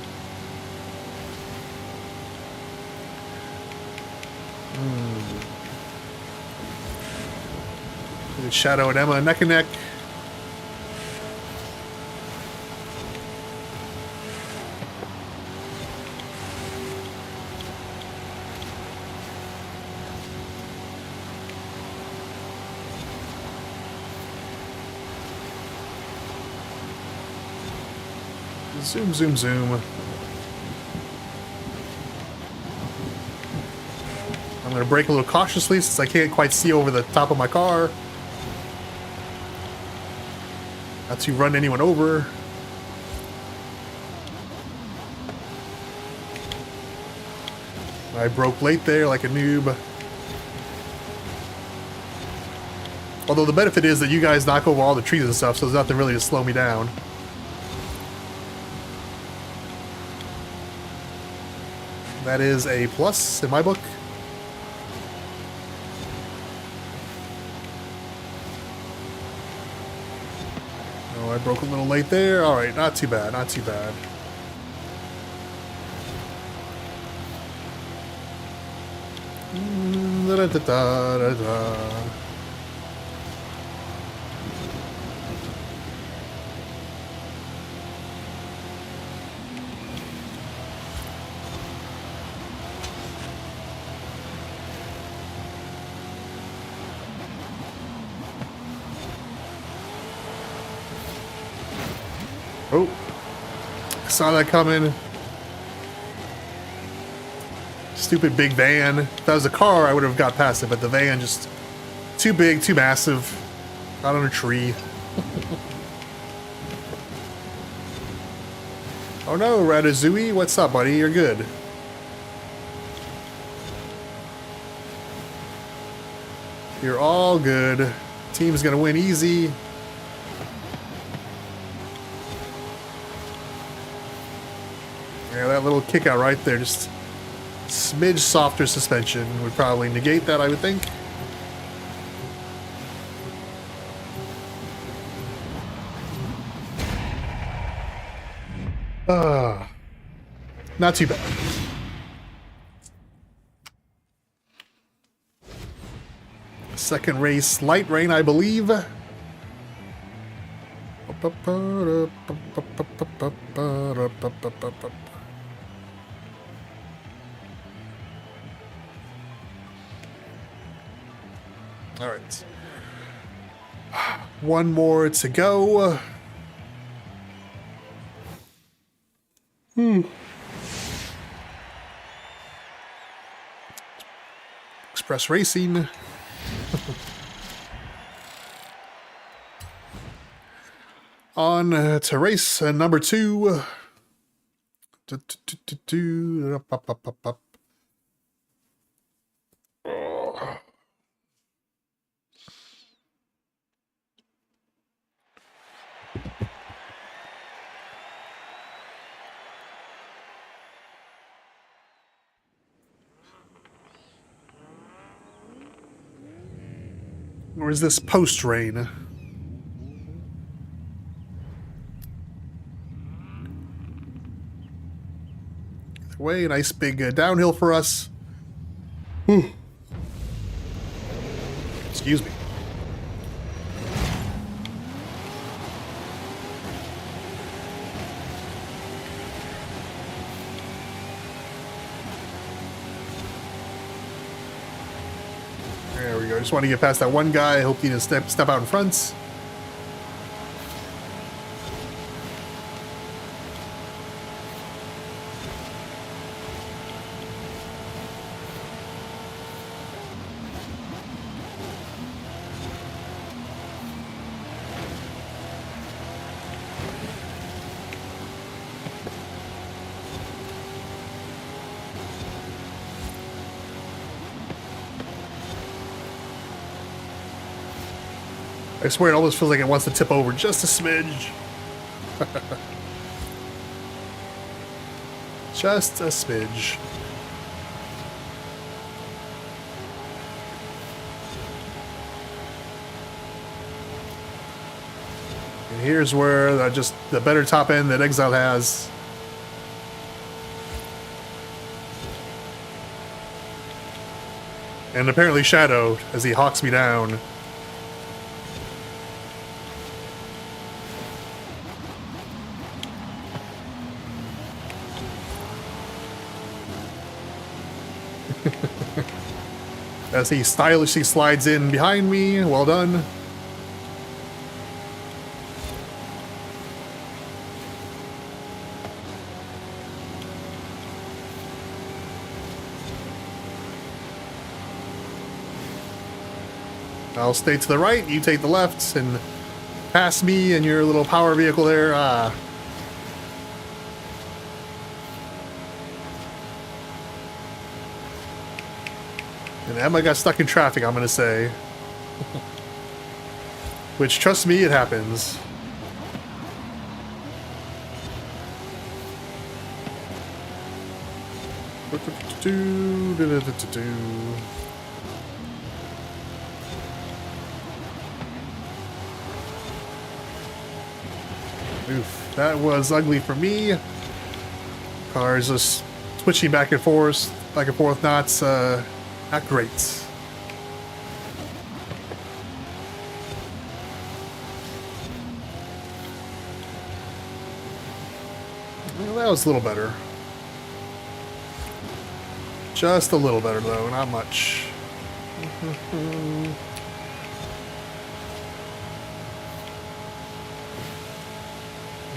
Shadow and Emma neck and neck. Zoom, zoom, zoom. I'm going to brake a little cautiously since I can't quite see over the top of my car. Not to run anyone over. I broke late there like a noob. Although the benefit is that you guys knock over all the trees and stuff, so there's nothing really to slow me down. That is a plus in my book. Oh, I broke a little late there. All right, not too bad, not too bad. Da, da, da, da, da. Oh, saw that coming. Stupid big van. If that was a car, I would have got past it, but the van just too big, too massive. Not on a tree. Oh no, Ratatouille, what's up, buddy? You're good. You're all good. Team's gonna win easy. Yeah, that little kick out right there, just smidge softer suspension would probably negate that, I would think. Not too bad. Second race, light rain, I believe. All right. One more to go. Express Racing. On to race number 2. Or is this post-rain? Either way, a nice big downhill for us. Whew. Excuse me. There we go. I just want to get past that one guy. I hope he didn't step out in front. I swear it almost feels like it wants to tip over just a smidge. Just a smidge. And here's where the better top end that Exile has. And apparently Shadow, as he hawks me down. As he stylishly slides in behind me. Well done. I'll stay to the right, you take the left, and pass me and your little power vehicle there. Ah. And Emma got stuck in traffic, I'm gonna say. Which, trust me, it happens. Oof, that was ugly for me. Cars just switching back and forth, not great. Well, that was a little better. Just a little better, though, not much.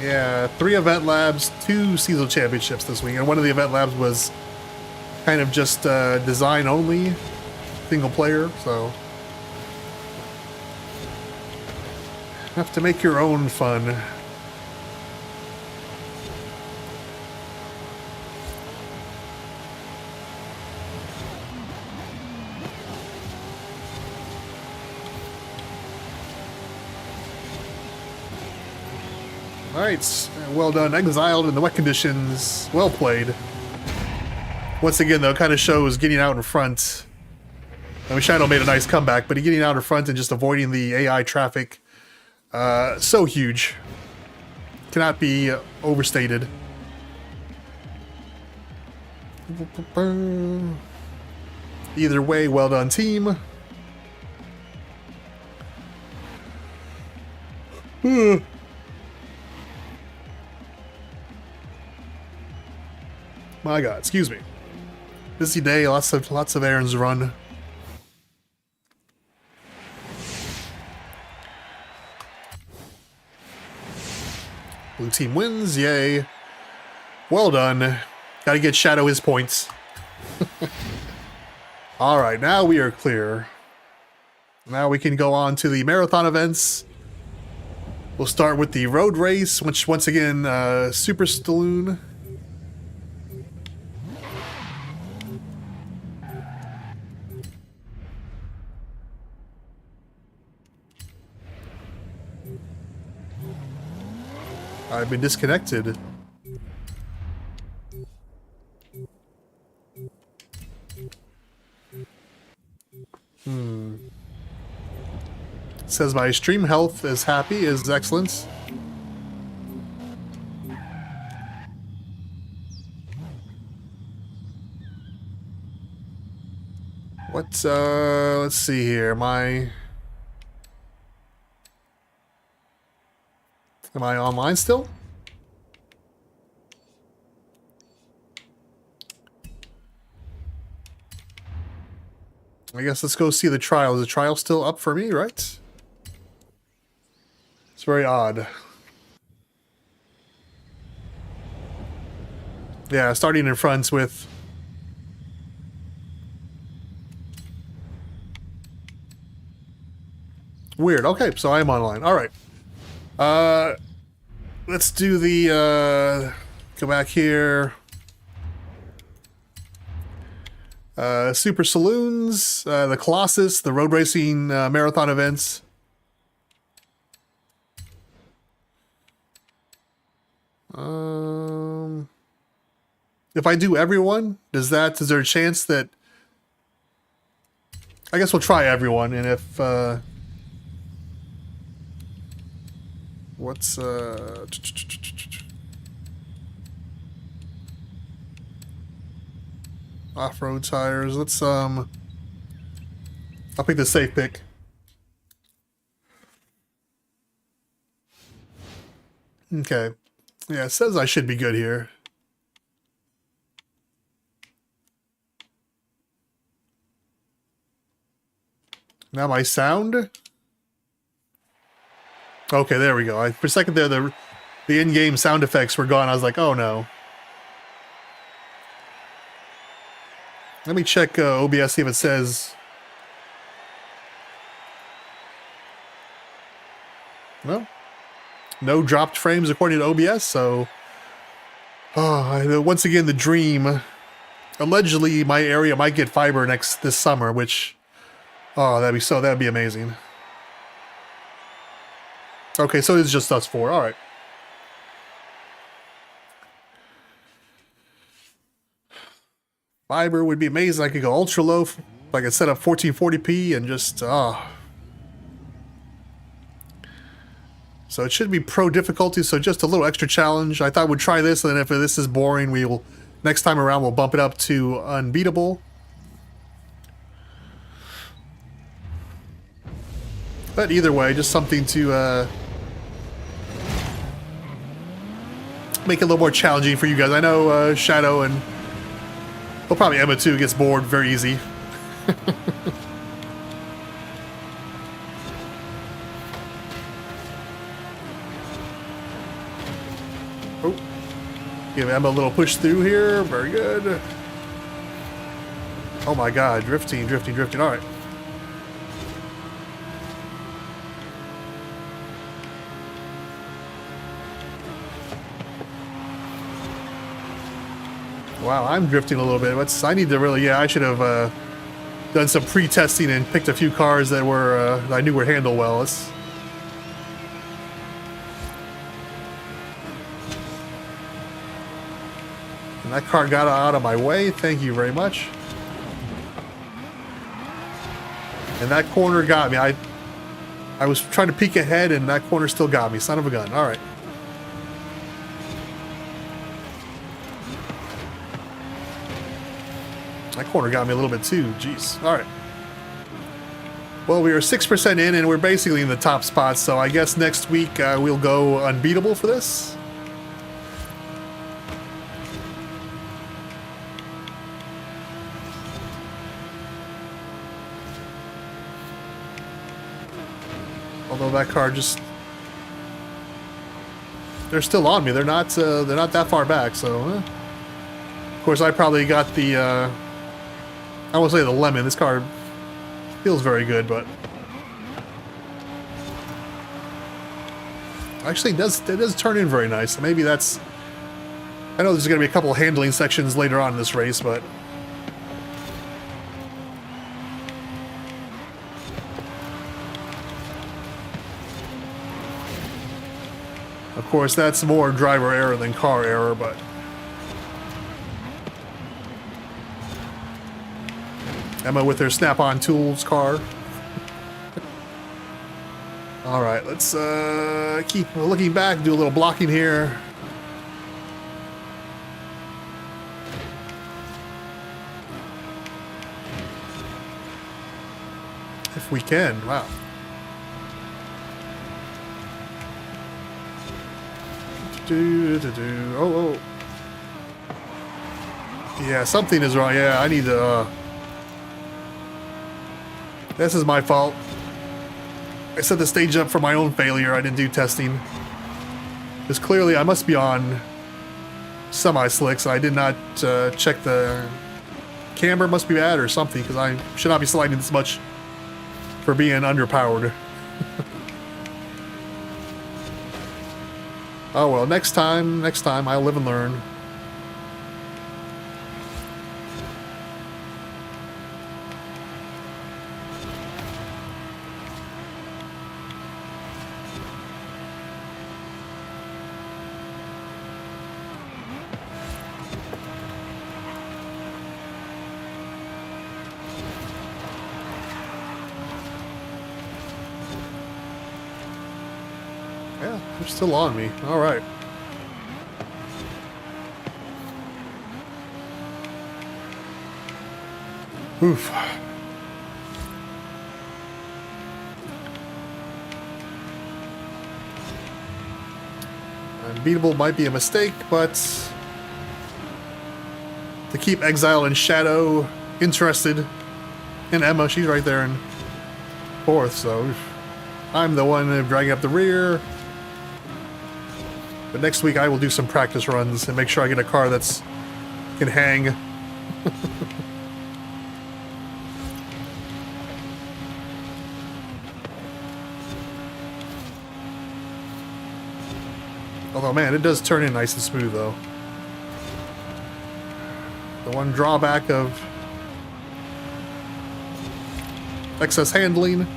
Yeah, 3 event labs, 2 seasonal championships this week, and one of the event labs was kind of just design only, single player, so have to make your own fun. Alright, well done, Exiled in the wet conditions. Well played. Once again, though, kind of shows getting out in front. I mean, Shadow made a nice comeback, but getting out in front and just avoiding the AI traffic, so huge. Cannot be overstated. Either way, well done, team. My God, excuse me. Busy day, lots of errands to run. Blue team wins, yay. Well done. Gotta get Shadow his points. Alright, now we are clear. Now we can go on to the marathon events. We'll start with the road race, which once again, Super Saloon. I've been disconnected. It says my stream health is happy, is excellent. What, let's see here, Am I online still? I guess let's go see the trial. Is the trial still up for me, right? It's very odd. Yeah, starting in front with... Weird. Okay, so I am online. All right. Let's do the, go back here. Super Saloons, the Colossus, the road racing marathon events. If I do everyone, is there a chance that... I guess we'll try everyone, and if, what's, off-road tires, let's, I'll pick the safe pick. Okay. Yeah, it says I should be good here. Now my sound. Okay, there we go. For a second there, the in-game sound effects were gone. I was like, oh no. Let me check OBS, see if it says... No. No dropped frames according to OBS, so... once again, the dream. Allegedly, my area might get fiber this summer, which... Oh, that'd be amazing. Okay, so it's just us four. All right. Fiber would be amazing. I could go ultra low. I could set up 1440p and just So it should be pro difficulty. So just a little extra challenge. I thought we'd try this, and then if this is boring, next time around we'll bump it up to unbeatable. But either way, just something to make it a little more challenging for you guys. I know Shadow and well, probably Emma too gets bored very easy. Oh, give Emma a little push through here. Very good. Oh my God, drifting. All right. Wow, I'm drifting a little bit. I need to really, I should have done some pre-testing and picked a few cars that were I knew would handle well. And that car got out of my way. Thank you very much. And that corner got me. I was trying to peek ahead, and that corner still got me. Son of a gun. All right. That corner got me a little bit too. Jeez. All right. Well, we are 6% in, and we're basically in the top spot. So I guess next week we'll go unbeatable for this. Although that car they're still on me. They're not that far back. So, of course, I probably got the. I won't say the lemon. This car feels very good, but actually it does turn in very nice. So maybe that's... I know there's going to be a couple of handling sections later on in this race, but of course that's more driver error than car error, but Emma with her Snap-on Tools car. All right, let's keep looking back, do a little blocking here. If we can, wow. Oh. Yeah, something is wrong. Yeah, I need to... This is my fault. I set the stage up for my own failure. I didn't do testing. Because clearly I must be on semi-slicks. I did not check the camber. Must be bad or something, because I should not be sliding this much for being underpowered. Oh well, next time I'll live and learn. Yeah, they're still on me. All right. Oof. Unbeatable might be a mistake, but to keep Exile and Shadow interested in Emma, she's right there in 4th, so I'm the one dragging up the rear. But next week I will do some practice runs and make sure I get a car that's can hang. Although, man, it does turn in nice and smooth, though. The one drawback of excess handling,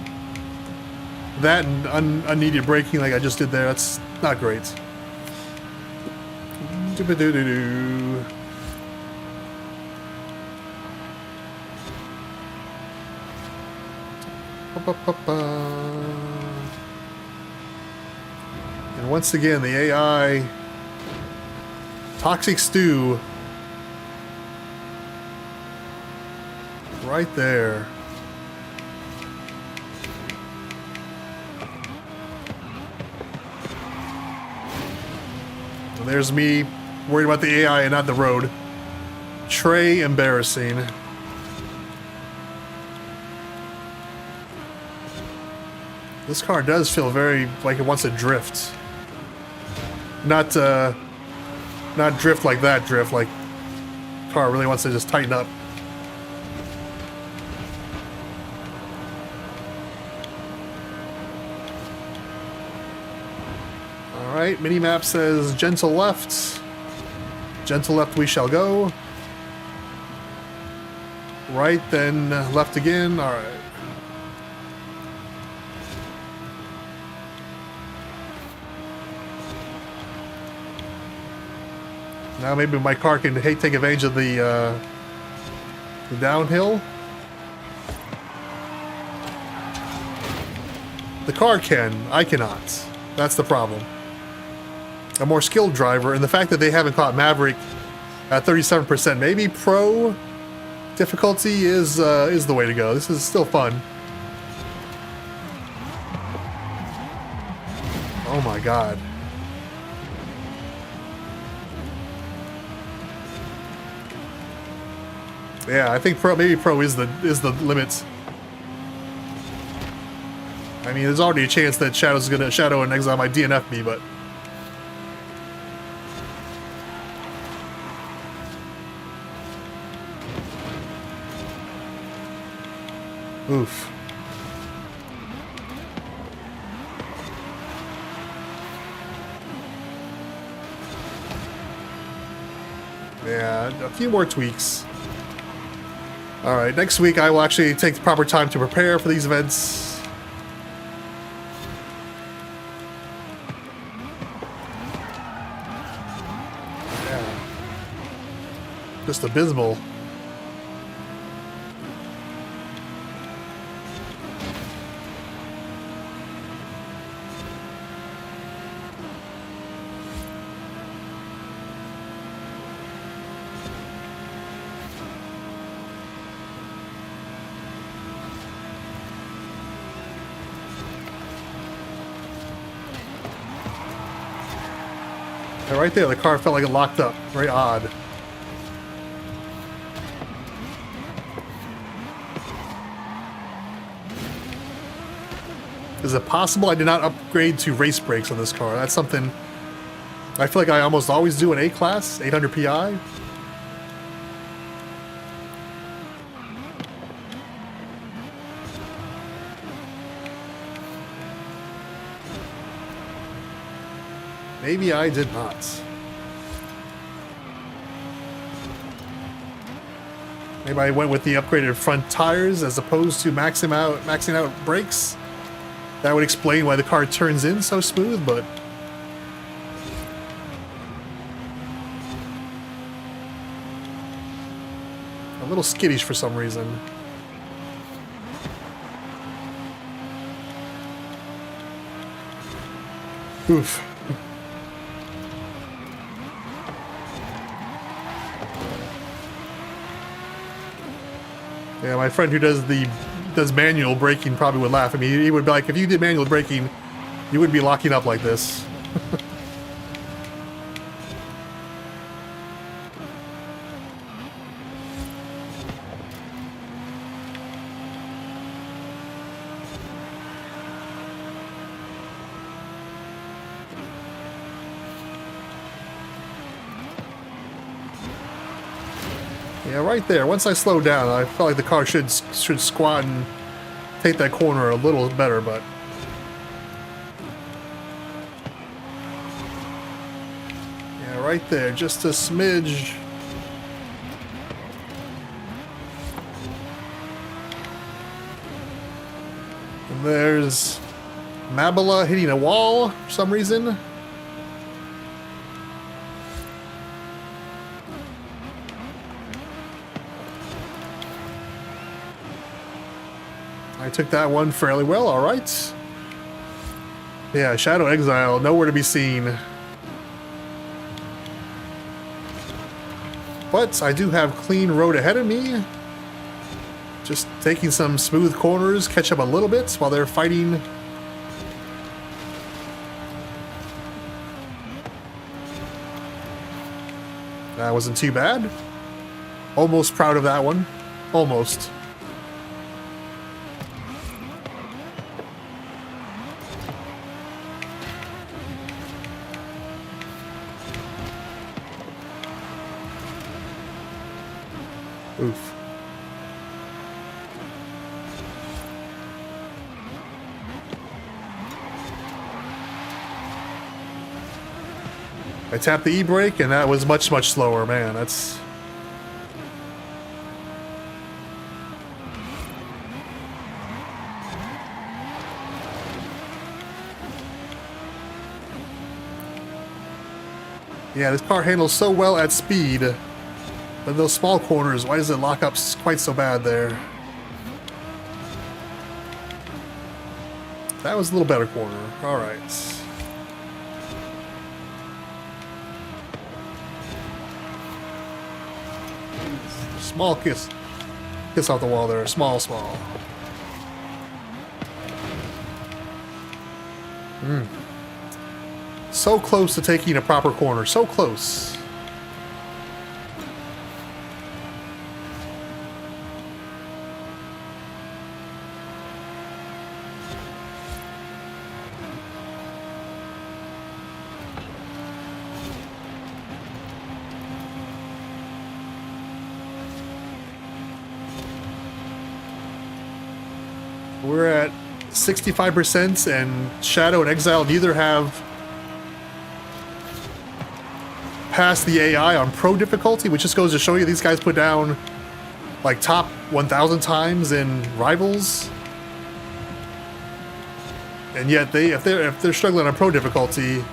that and unneeded braking like I just did there, that's not great. Doo-ba-doo-doo-doo. Ba-ba-ba-ba. And once again, the AI toxic stew right there. And there's me worried about the AI and not the road. Trey embarrassing. This car does feel very like it wants to drift. Not drift like that drift, like car really wants to just tighten up. Alright, minimap says gentle left. Gentle left we shall go. Right, then left again. Alright. Now maybe my car can take advantage of the downhill. The car can, I cannot. That's the problem. A more skilled driver, and the fact that they haven't caught Maverick at 37%, maybe pro difficulty is the way to go. This is still fun. Oh my god. Yeah, I think maybe pro is the limit. I mean, there's already a chance that Shadow and Exile might DNF me, but oof. Yeah, a few more tweaks. Alright, next week I will actually take the proper time to prepare for these events. Yeah. Just abysmal. Right there, the car felt like it locked up. Very odd. Is it possible I did not upgrade to race brakes on this car? That's something I feel like I almost always do in A-Class, 800 PI. Maybe I did not. Maybe I went with the upgraded front tires as opposed to maxing out brakes. That would explain why the car turns in so smooth, but a little skittish for some reason. Oof. Yeah, my friend who does manual braking probably would laugh at me. He would be like, if you did manual braking, you wouldn't be locking up like this. Yeah, right there. Once I slowed down, I felt like the car should squat and take that corner a little better, but yeah, right there, just a smidge. And there's Mabala hitting a wall for some reason. I took that one fairly well, alright. Yeah, Shadow Exile, nowhere to be seen. But I do have clean road ahead of me. Just taking some smooth corners, catch up a little bit while they're fighting. That wasn't too bad. Almost proud of that one. Almost. Oof. I tapped the e-brake and that was much, much slower, man. That's... Yeah, this car handles so well at speed. But those small corners, why does it lock up quite so bad there? That was a little better corner. Alright. Small kiss. Kiss off the wall there. Small. So close to taking a proper corner. So close. We're at 65% and Shadow and Exile neither have passed the AI on pro difficulty, which just goes to show you these guys put down like top 1,000 times in Rivals. And yet if they're struggling on pro difficulty,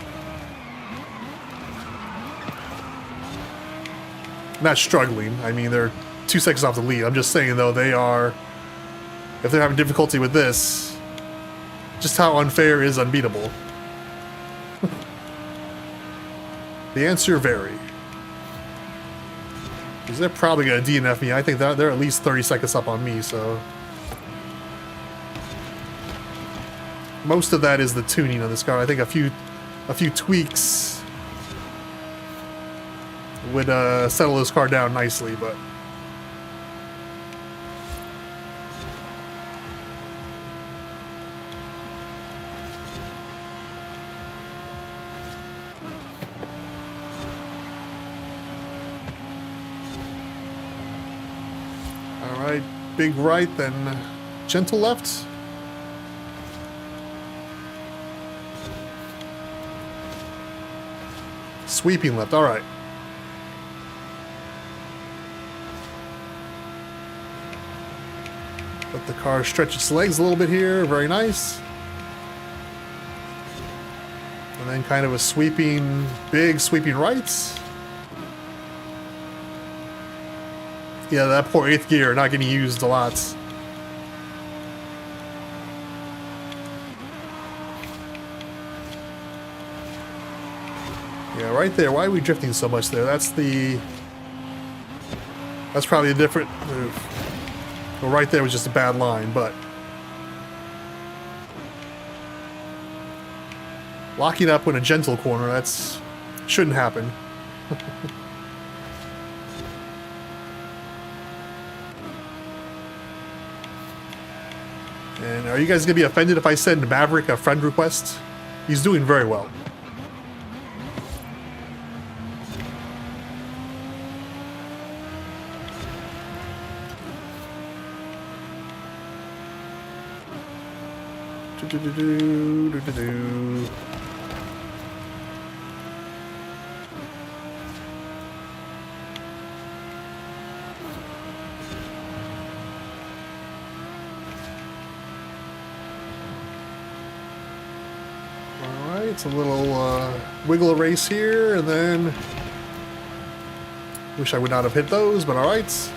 not struggling, I mean they're 2 seconds off the lead. I'm just saying though, they are, if they're having difficulty with this, just how unfair is unbeatable. The answer vary. Because they're probably going to DNF me. I think that they're at least 30 seconds up on me, so... Most of that is the tuning on this car. I think a few tweaks would settle this car down nicely, but... Alright, big right, then gentle left. Sweeping left, alright. Let the car stretch its legs a little bit here, very nice. And then kind of a sweeping, big sweeping rights. Yeah, that poor 8th gear, not getting used a lot. Yeah, right there. Why are we drifting so much there? That's probably a different move. Well, right there was just a bad line, but locking up in a gentle corner, that's shouldn't happen. And are you guys gonna be offended if I send Maverick a friend request? He's doing very well. Alright, it's a little wiggle race here, and then wish I would not have hit those, but alright.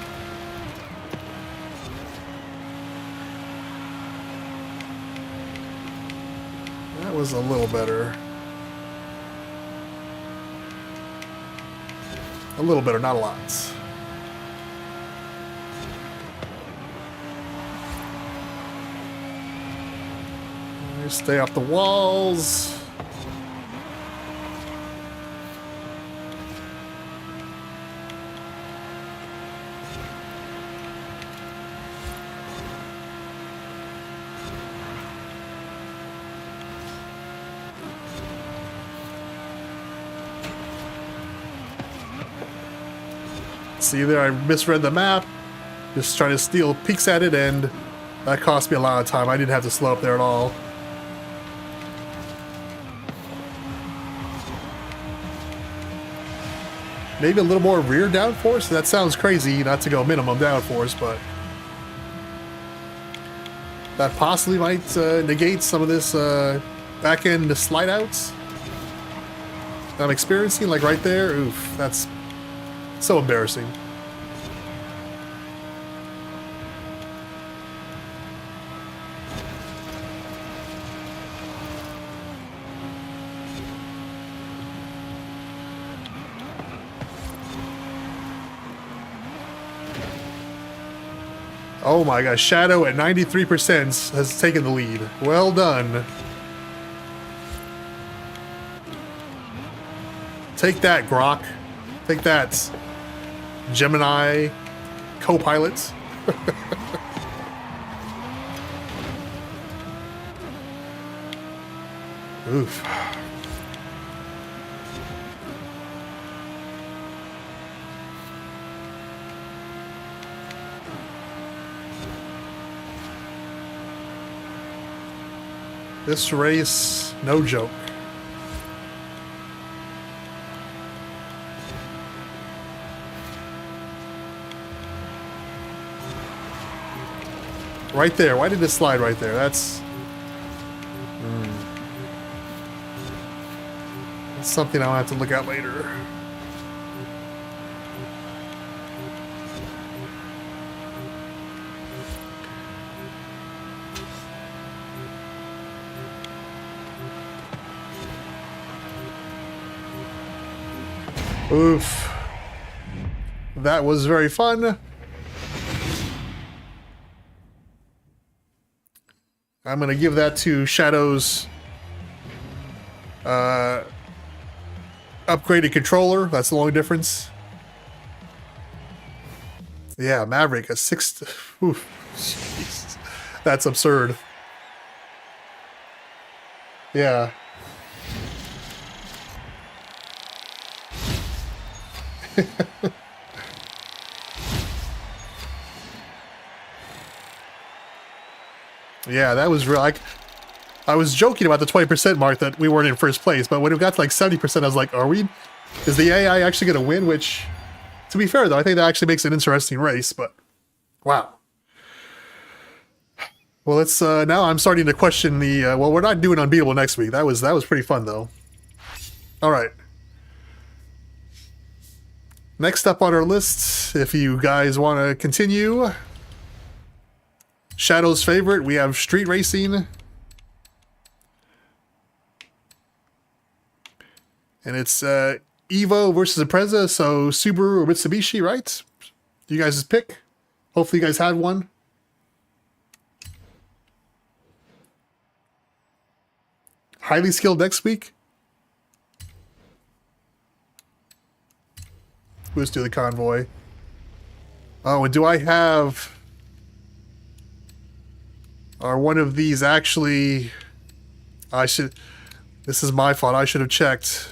That was a little better. A little better, not a lot. Stay off the walls. See there, I misread the map. Just trying to steal peeks at it, and that cost me a lot of time. I didn't have to slow up there at all. Maybe a little more rear downforce? That sounds crazy not to go minimum downforce, but that possibly might negate some of this back end slide outs that I'm experiencing, like right there. Oof, that's so embarrassing. Oh my gosh, Shadow at 93% has taken the lead. Well done. Take that, Grok. Take that, Gemini co-pilot. Oof. This race, no joke. Right there. Why did it slide right there? That's something I'll have to look at later. Oof. That was very fun. I'm going to give that to Shadow's upgraded controller. That's the only difference. Yeah, Maverick, a 6. Oof. Jeez. That's absurd. Yeah. Yeah, that was real. I was joking about the 20% mark that we weren't in first place, but when it got to like 70%, I was like, are we? Is the AI actually going to win? Which, to be fair, though, I think that actually makes an interesting race, but wow. Well, it's now I'm starting to question the, well, we're not doing unbeatable next week. That was pretty fun, though. All right. Next up on our list, if you guys want to continue, Shadow's favorite, we have street racing. And it's Evo versus Impreza, so Subaru or Mitsubishi, right? You guys' pick. Hopefully you guys had one. Highly skilled next week. Let's do the convoy. Oh, and do I have... Are one of these actually... I should... This is my fault. I should have checked.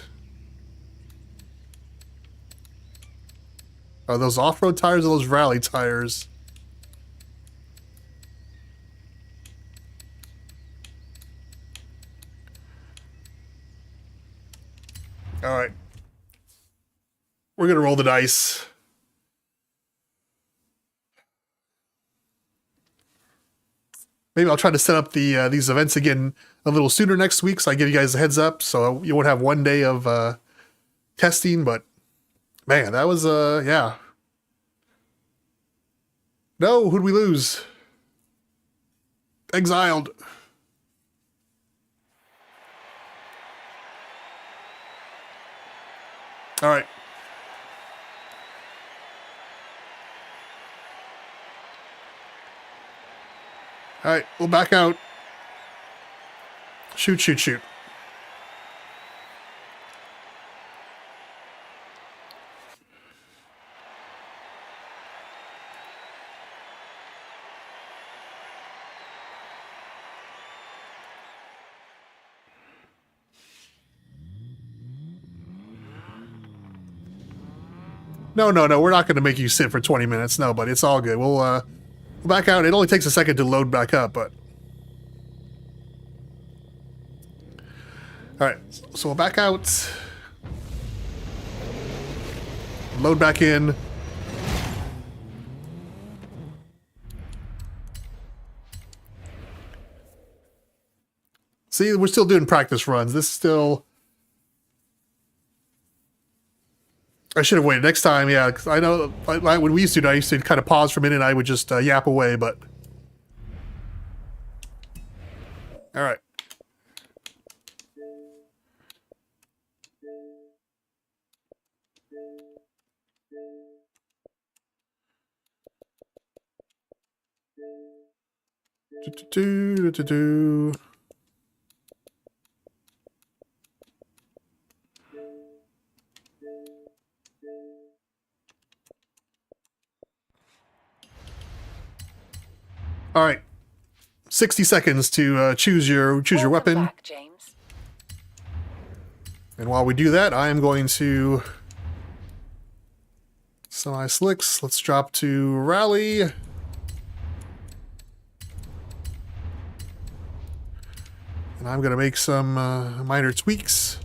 Are those off-road tires or those rally tires? Alright. We're gonna roll the dice. Maybe I'll try to set up the these events again a little sooner next week, so I give you guys a heads up, so you won't have one day of testing. But man, that was yeah. No, who'd we lose? Exiled. All right. All right, we'll back out. Shoot, shoot, shoot. No, no, no, we're not going to make you sit for 20 minutes. No, but it's all good. We'll back out. It only takes a second to load back up, but... Alright, so we'll back out. Load back in. See, we're still doing practice runs. This is still... I should have waited next time, yeah. 'Cause I know when we used to, I used to kind of pause for a minute and I would just yap away, but... Alright. Do. All right, 60 seconds to choose your weapon. Back, James. And while we do that, I am going to semi-slicks. Let's drop to rally. And I'm going to make some minor tweaks.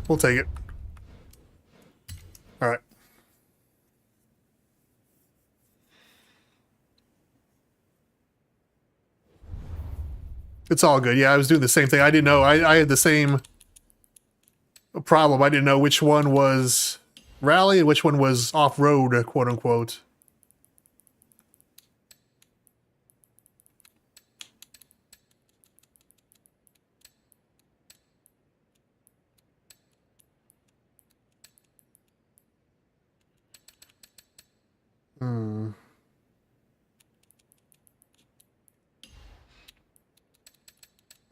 We'll take it. All right. It's all good. Yeah, I was doing the same thing. I didn't know. I had the same problem. I didn't know which one was rally and which one was off-road, quote unquote.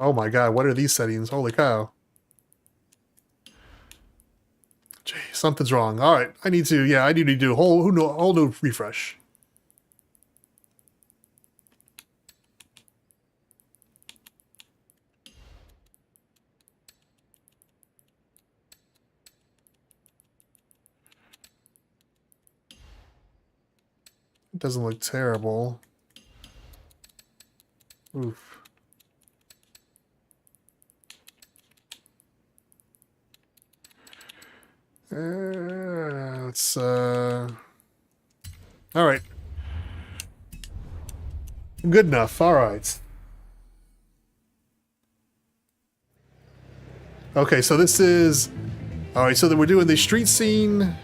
Oh my god, what are these settings? Holy cow. Gee, something's wrong. Alright, I need to do a whole new refresh. It doesn't look terrible. Oof. Let's, all right. Good enough. All right. Okay, so this is... All right, so that we're doing the street scene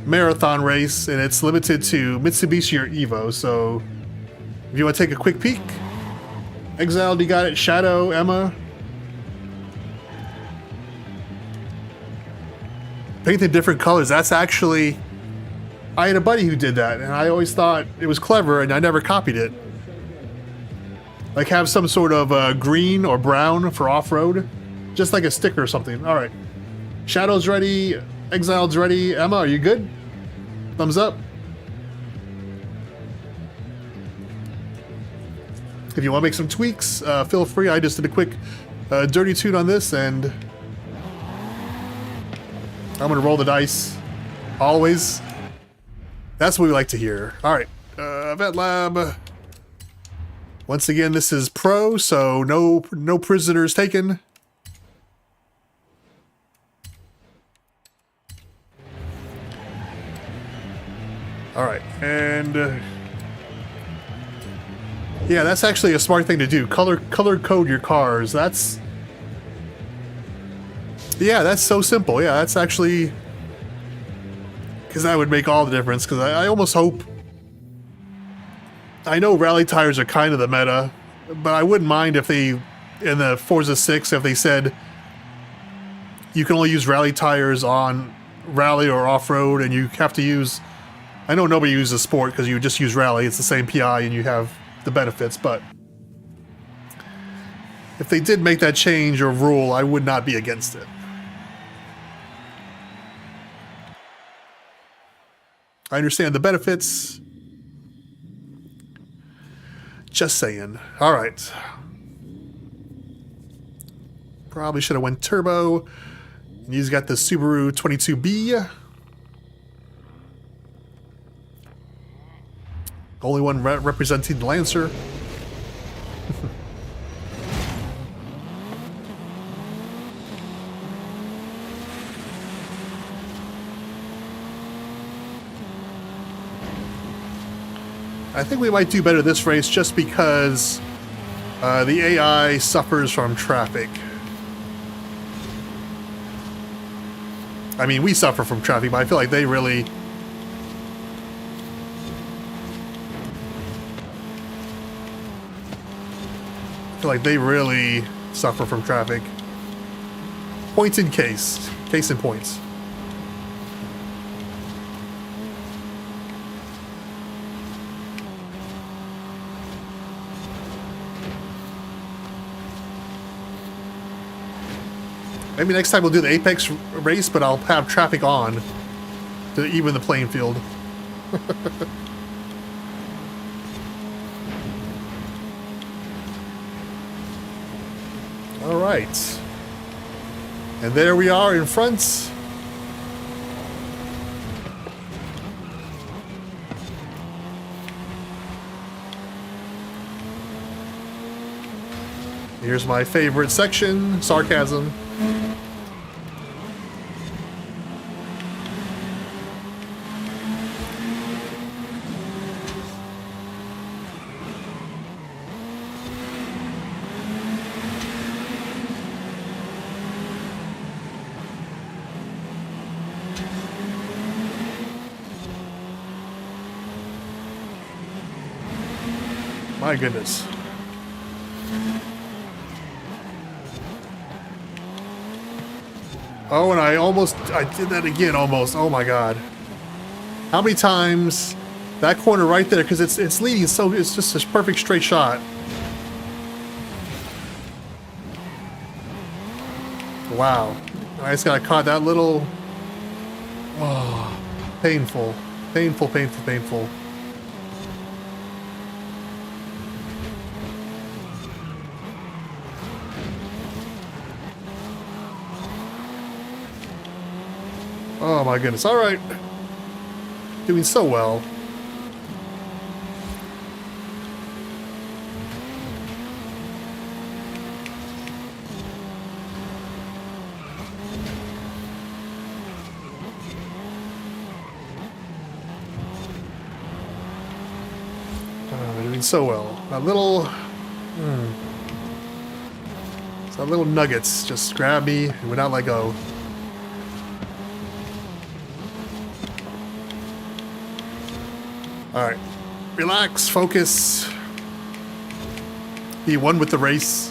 marathon race, and it's limited to Mitsubishi or Evo, so if you want to take a quick peek. Exiled, you got it. Shadow, Emma. Painted different colors. That's actually... I had a buddy who did that, and I always thought it was clever, and I never copied it. Like have some sort of green or brown for off-road. Just like a sticker or something. All right. Shadow's ready. Exiled's ready. Emma, are you good? Thumbs up. If you want to make some tweaks, feel free. I just did a quick dirty tune on this, and I'm going to roll the dice. Always. That's what we like to hear. All right. Vet Lab. Once again, this is pro, so no prisoners taken. All right, and yeah, that's actually a smart thing to do. Color code your cars. That's so simple. Yeah, that's actually because that would make all the difference. Because I almost hope. I know rally tires are kind of the meta, but I wouldn't mind if they in the Forza 6 if they said you can only use rally tires on rally or off-road, and you have to use. I know nobody uses sport because you just use rally. It's the same PI and you have the benefits, but if they did make that change or rule, I would not be against it. I understand the benefits. Just saying. All right. Probably should have went turbo. And he's got the Subaru 22B. Only one representing the Lancer. I think we might do better this race just because the AI suffers from traffic. I mean, we suffer from traffic, but I feel like they really... suffer from traffic. Points in case. Case in points. Maybe next time we'll do the Apex race, but I'll have traffic on to even the playing field. All right. And there we are in front. Here's my favorite section, sarcasm. My goodness. Oh, and I did that again almost. Oh my God. How many times that corner right there, because it's leading, so it's just a perfect straight shot. Wow. I just got caught that little. Oh, painful. Painful, painful, painful. Oh my goodness. All right. Doing so well. Oh, they're doing so well. That little... So little nuggets just grab me and would not let go. Alright. Relax, focus. Be one with the race.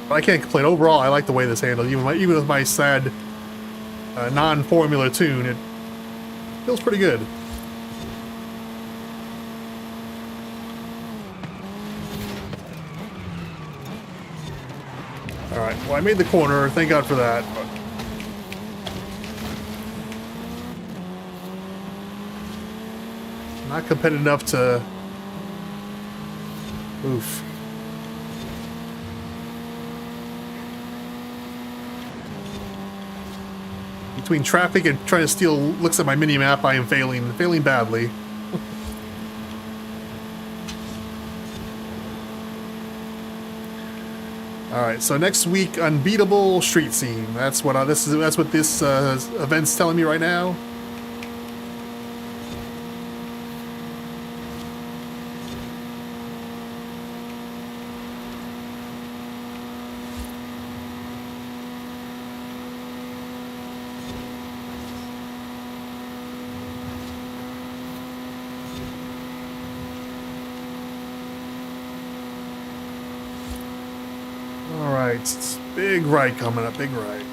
But I can't complain. Overall, I like the way this handles. Even with my sad non-formula tune, it feels pretty good. Alright, well I made the corner, thank God for that. But not competitive enough to... Oof. Between traffic and trying to steal looks at my mini-map, I am failing badly. All right, so next week, unbeatable street scene. That's what this event's telling me right now. It's big right coming up, big right.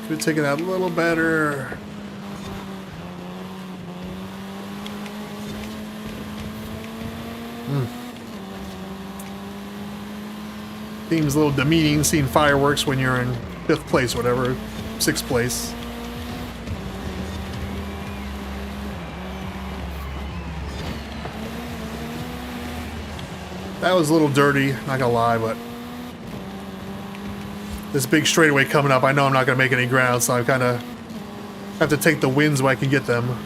Could have taken that a little better. Seems a little demeaning seeing fireworks when you're in 5th place, whatever, 6th place. That was a little dirty, not gonna lie, but this big straightaway coming up, I know I'm not gonna make any ground, so I kind of have to take the wins when I can get them.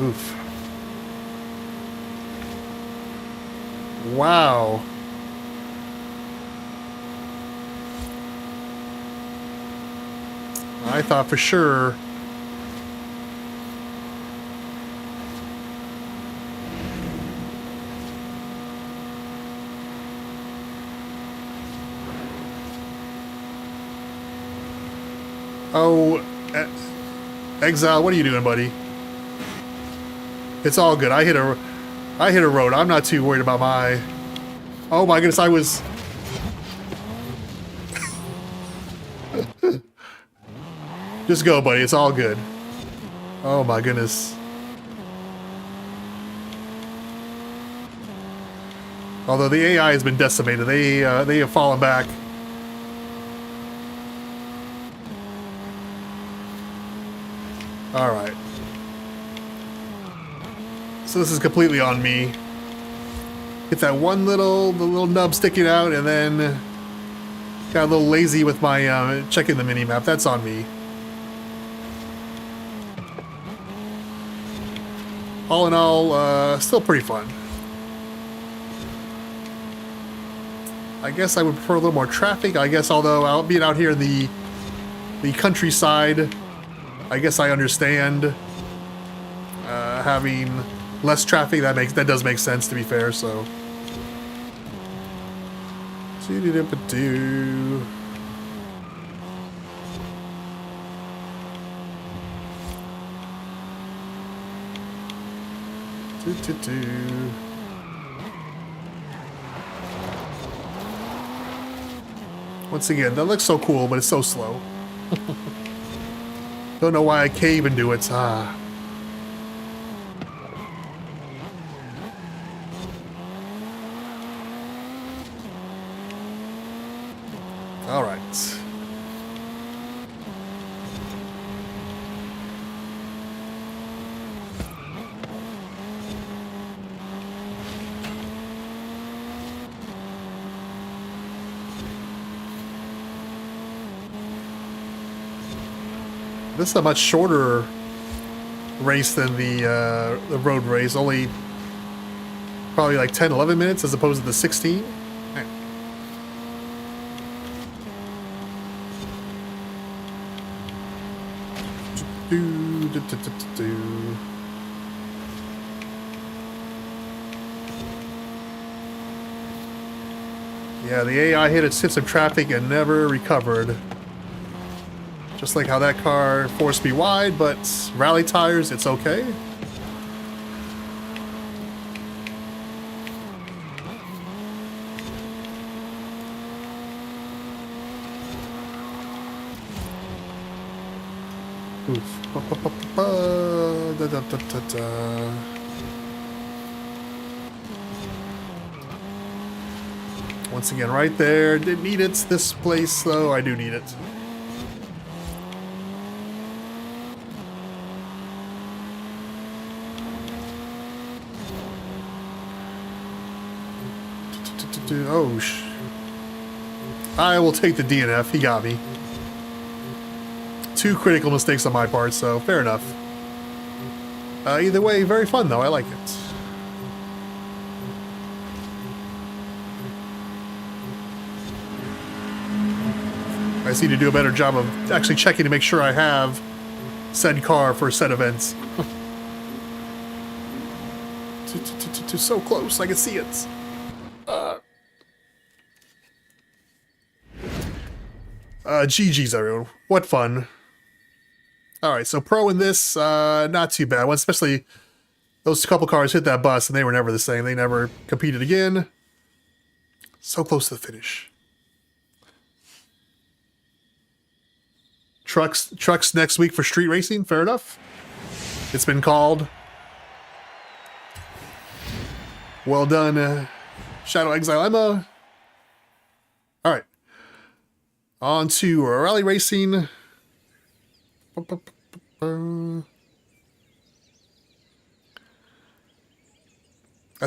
Oof. Wow. I thought for sure. Oh, Exile, what are you doing, buddy? It's all good. I hit a road. I'm not too worried about my... Oh my goodness, I was... Just go, buddy. It's all good. Oh my goodness. Although the AI has been decimated, they have fallen back. All right. So this is completely on me. Get that one the little nub sticking out, and then got a little lazy with my checking the mini map. That's on me. All in all, still pretty fun. I guess I would prefer a little more traffic. I guess, although I'll be out here in the countryside, I guess I understand having less traffic. That does make sense, to be fair. So, do. Once again, that looks so cool, but it's so slow. Don't know why I cave and do it. Ah. All right. This is a much shorter race than the road race. Only probably like 10, 11 minutes as opposed to the 16. Man. Yeah, the AI hit some traffic and never recovered. Just like how that car forced me wide, but rally tires, it's okay. Oof. Da, da, da, da, da. Once again, right there. Didn't need it. This place, though, I do need it. Oh, I will take the DNF. He got me. 2 critical mistakes on my part, so fair enough. Either way, very fun, though. I like it. I just need to do a better job of actually checking to make sure I have said car for said events. So close, I can see it. GG's, everyone. What fun. Alright, so pro in this, not too bad. Well, especially those couple cars hit that bus and they were never the same. They never competed again. So close to the finish. Trucks next week for street racing, fair enough. It's been called. Well done, Shadow Exile Emma. Alright. On to rally racing. I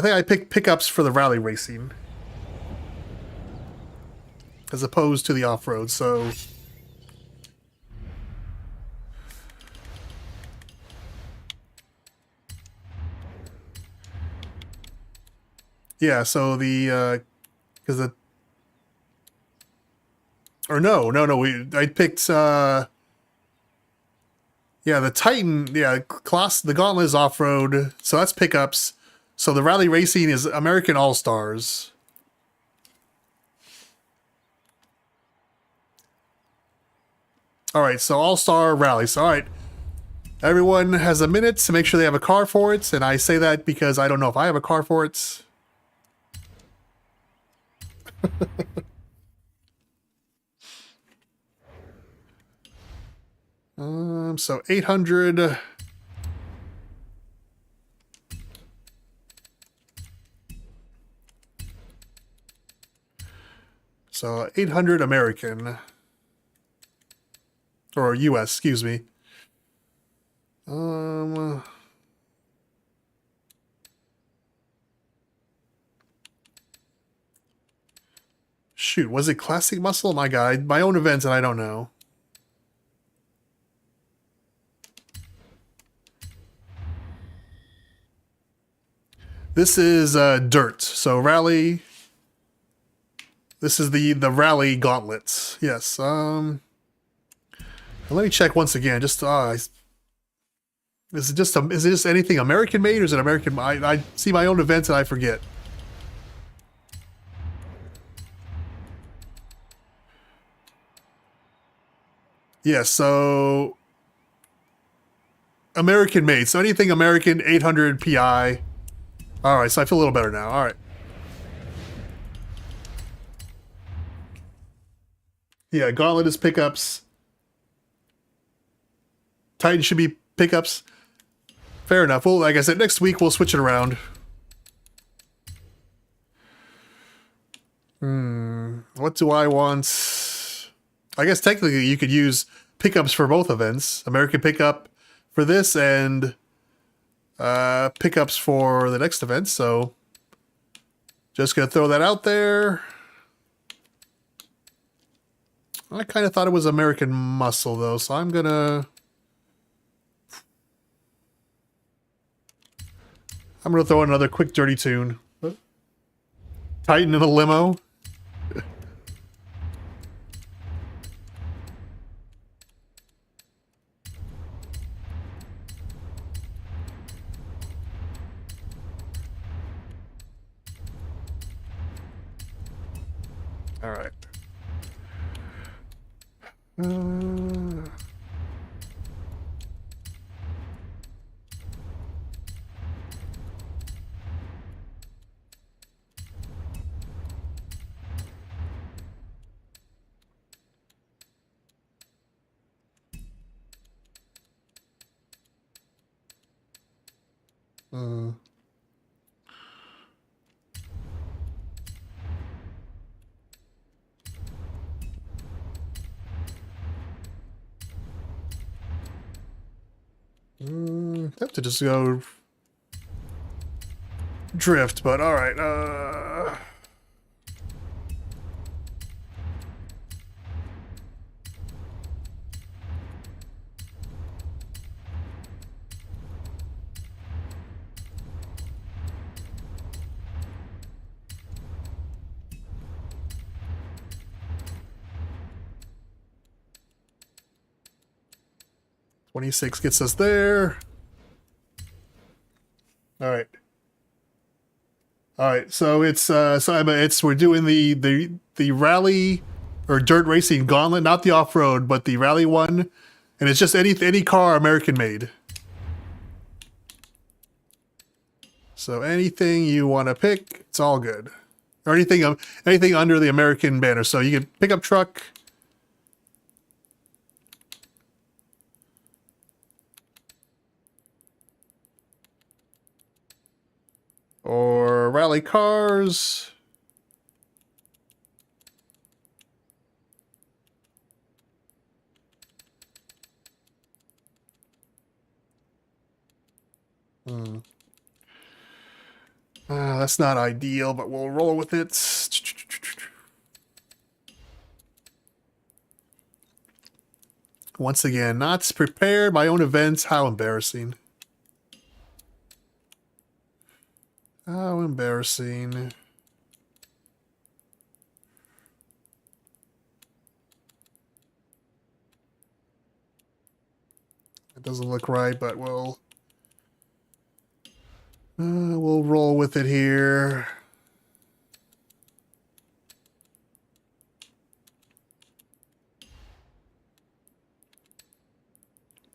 think I picked pickups for the rally racing as opposed to the off-road, so yeah, so the because the or no, I picked yeah, the Titan, yeah, class, the Gauntlet is off-road, so that's pickups. So the rally racing is American All-Stars. Alright, so All-Star Rally. So alright, everyone has a minute to make sure they have a car for it, and I say that because I don't know if I have a car for it. So 800. So 800 American. Or US, excuse me. Shoot, was it Classic Muscle? My God, my own events and I don't know. This is dirt. So rally. This is the rally gauntlets. Yes. Let me check once again. Just is it just anything American made, or is it American? I see my own events and I forget. Yeah. So American made. So anything American, 800 PI. All right. So I feel a little better now. All right. Yeah, Gauntlet is pickups. Titan should be pickups. Fair enough. Well, like I said, next week we'll switch it around. What do I want? I guess technically you could use pickups for both events. American pickup for this and pickups for the next event. So just gonna throw that out there. I kind of thought it was American Muscle, though, so I'm gonna I'm gonna throw in another quick dirty tune. Titan in a limo. All right. Have to just go drift, but all right. 26 gets us there. All right. All right. So it's Emma, we're doing the rally or dirt racing gauntlet, not the off-road, but the rally one, and it's just any car American made. So anything you want to pick, it's all good. Or anything under the American banner. So you can pick up truck. Or rally cars. That's not ideal, but we'll roll with it. Once again, not prepared. My own events. How embarrassing. How embarrassing. It doesn't look right, but we'll roll with it here.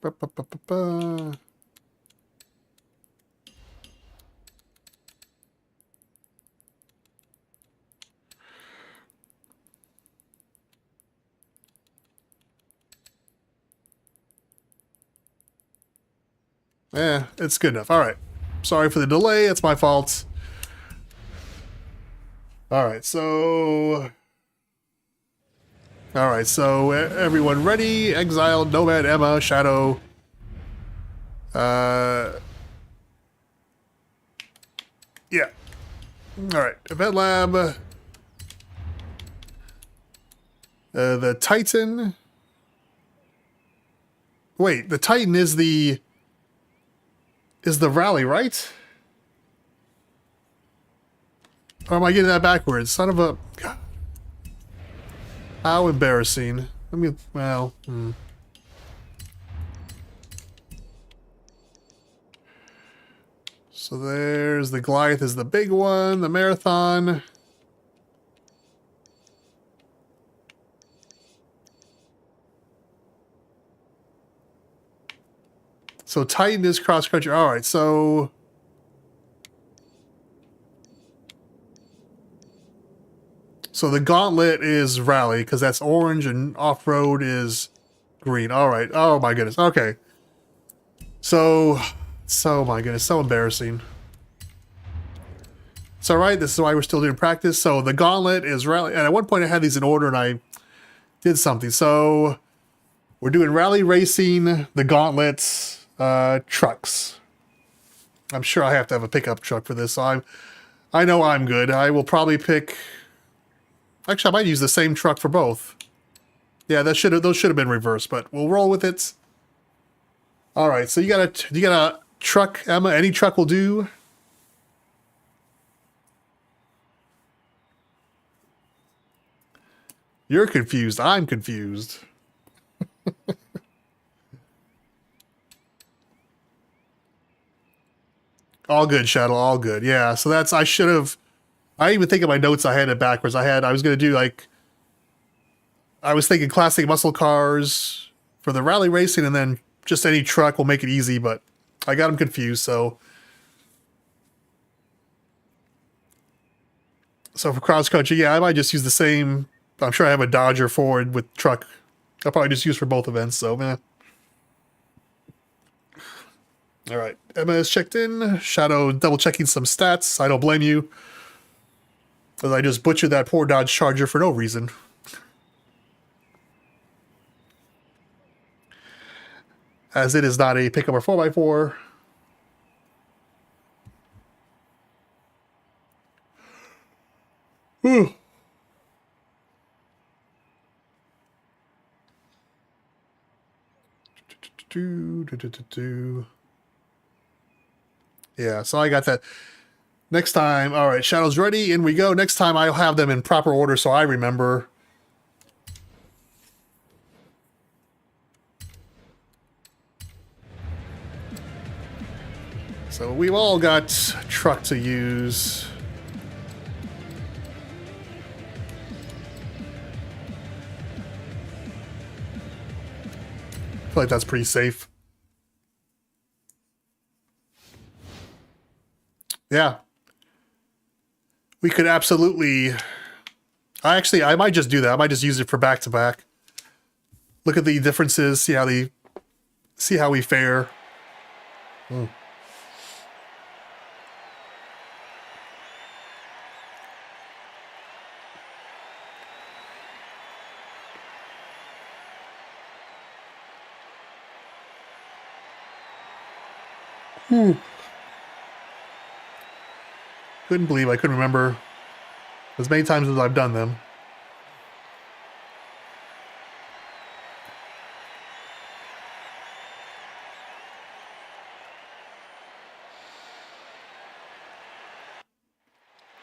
Ba, ba, ba, ba, ba. It's good enough. All right. Sorry for the delay. It's my fault. All right. So everyone ready? Exiled, Nomad, Emma, Shadow. Yeah. All right. Event Lab. The Titan. Wait, the Titan is the rally, right? Or am I getting that backwards? Son of a... God. How embarrassing. Well... So there's the Goliath is the big one, the Marathon. So Titan is cross country. All right, so the Gauntlet is rally because that's orange and off-road is green. All right. Oh my goodness. Okay. So my goodness, so embarrassing. It's all right. This is why we're still doing practice. So the Gauntlet is rally, and at one point I had these in order and I did something. So we're doing rally racing, the Gauntlets. Trucks. I'm sure I have to have a pickup truck for this. So I know I'm good. I will probably pick. Actually, I might use the same truck for both. Yeah, those should have been reversed, but we'll roll with it. All right. So you got a truck, Emma. Any truck will do. You're confused. I'm confused. All good, Shadow. All good. Yeah. So that's, I should have, I even think of my notes, I had it backwards. I was going to do like, I was thinking classic muscle cars for the rally racing, and then just any truck will make it easy, but I got them confused. So for cross country, yeah, I might just use the same. I'm sure I have a Dodge or Ford with truck. I'll probably just use for both events. So, man. All right. Emma is checked in. Shadow double checking some stats. I don't blame you, because I just butchered that poor Dodge Charger for no reason. As it is not a pickup or 4x4. Whew. Yeah, so I got that. Next time, all right, Shadow's ready, in we go. Next time I'll have them in proper order so I remember. So we've all got truck to use. I feel like that's pretty safe. Yeah. We could absolutely... I might just do that. I might just use it for back-to-back. Look at the differences, see how we fare. Mm. Couldn't believe I couldn't remember as many times as I've done them.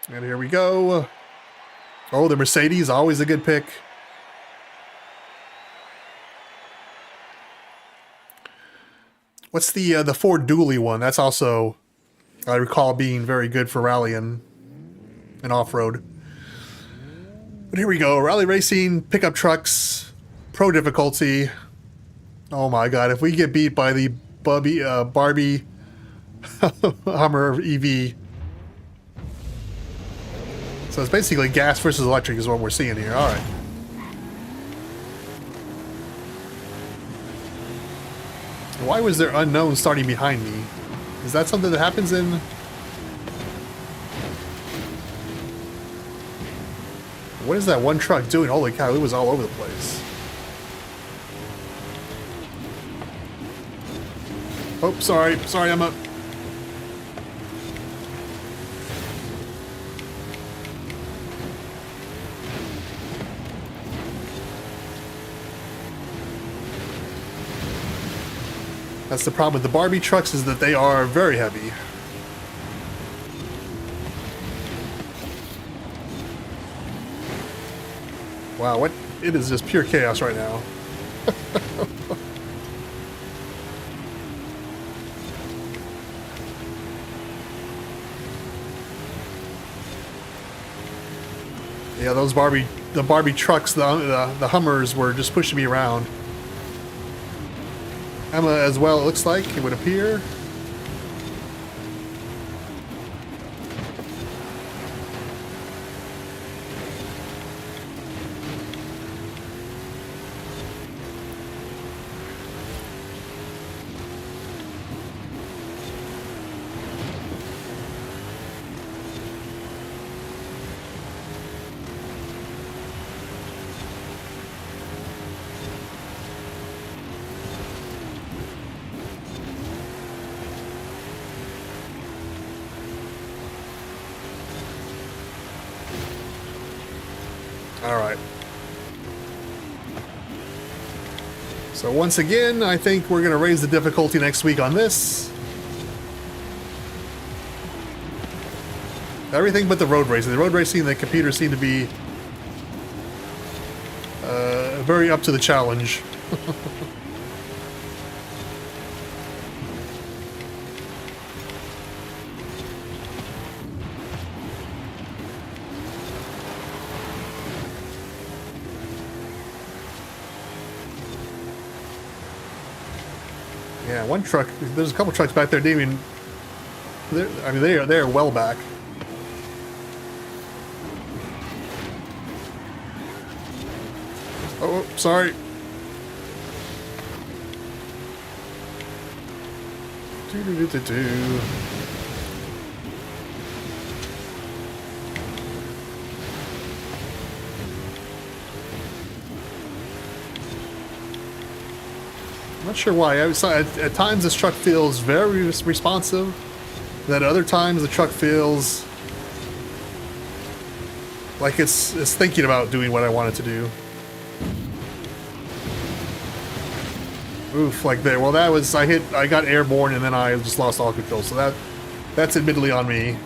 And here we go. Oh, the Mercedes, always a good pick. What's the Ford Dually one? That's also, I recall, being very good for rallying and off-road. But here we go. Rally racing, pickup trucks, pro difficulty. Oh my god, if we get beat by the Barbie Hummer EV. So it's basically gas versus electric is what we're seeing here. Alright. Why was there unknown starting behind me? Is that something that happens in... What is that one truck doing? Holy cow, it was all over the place. Oh, sorry, Emma. That's the problem with the Barbie trucks, is that they are very heavy. Wow, what? It is just pure chaos right now. Yeah, those the Barbie trucks, the Hummers were just pushing me around. Emma as well, it looks like, it would appear. Alright. So once again, I think we're going to raise the difficulty next week on this. Everything but the road racing. The road racing, the computers seem to be very up to the challenge. Yeah, one truck. There's a couple trucks back there. Didn't even. I mean, they are well back. Oh, sorry. Do-do-do-do-do. I'm not sure why. At times this truck feels very responsive. Then other times the truck feels like it's thinking about doing what I want it to do. Oof, like there. Well, that was I got airborne and then I just lost all control. So that's admittedly on me.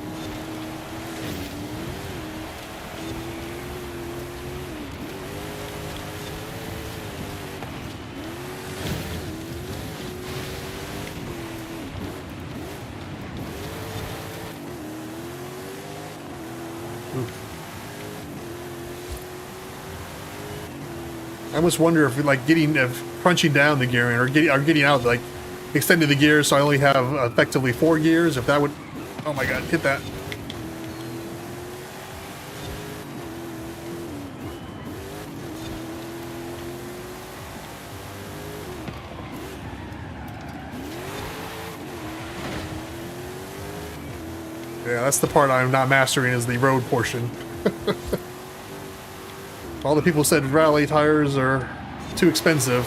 I almost wonder if like crunching down the gearing or getting out, like extending the gears so I only have effectively 4 gears, if that would, oh my god, hit that. Yeah, that's the part I'm not mastering, is the road portion. All the people said rally tires are too expensive.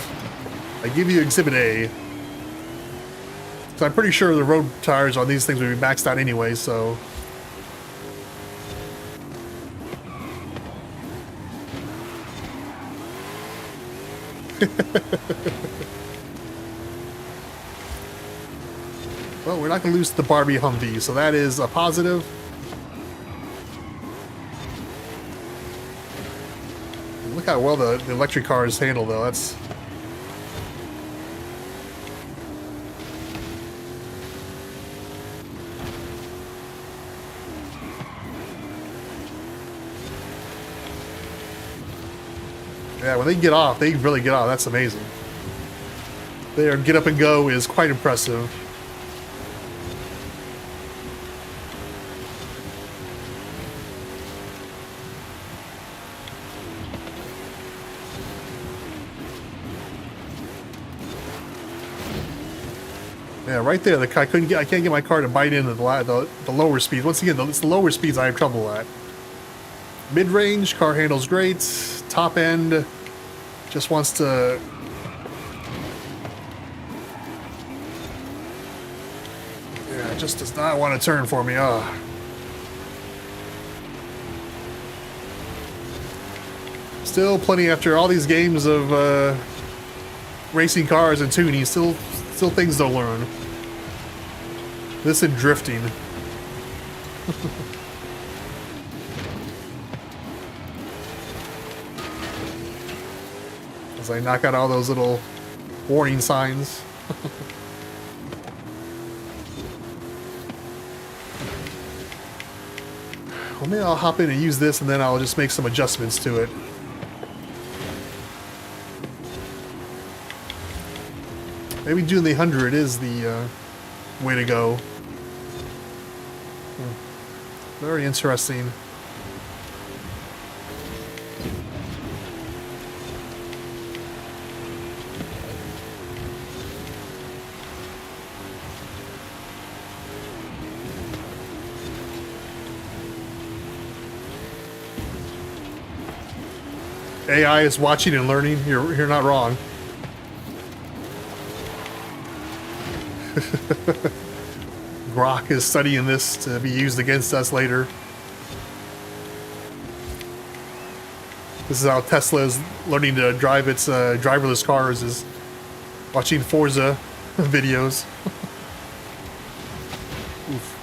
I give you Exhibit A. So I'm pretty sure the road tires on these things would be maxed out anyway, so... Well, we're not going to lose the Barbie Humvee, so that is a positive. Look how well the electric cars handle, though. That's... Yeah, when they get off, they really get off. That's amazing. Their get up and go is quite impressive. Yeah, right there. I can't get my car to bite into the lower speeds. Once again, it's the lower speeds I have trouble at. Mid-range, car handles great. Top end, just wants to... Yeah, it just does not want to turn for me. Oh. Still plenty after all these games of racing cars and tuning. Still things to learn. This and drifting. As I knock out all those little warning signs. Well, maybe I'll hop in and use this and then I'll just make some adjustments to it. Maybe doing the 100 is the way to go. Very interesting. AI is watching and learning. You're not wrong. Grok is studying this to be used against us later. This is how Tesla is learning to drive its driverless cars, is watching Forza videos. Oof.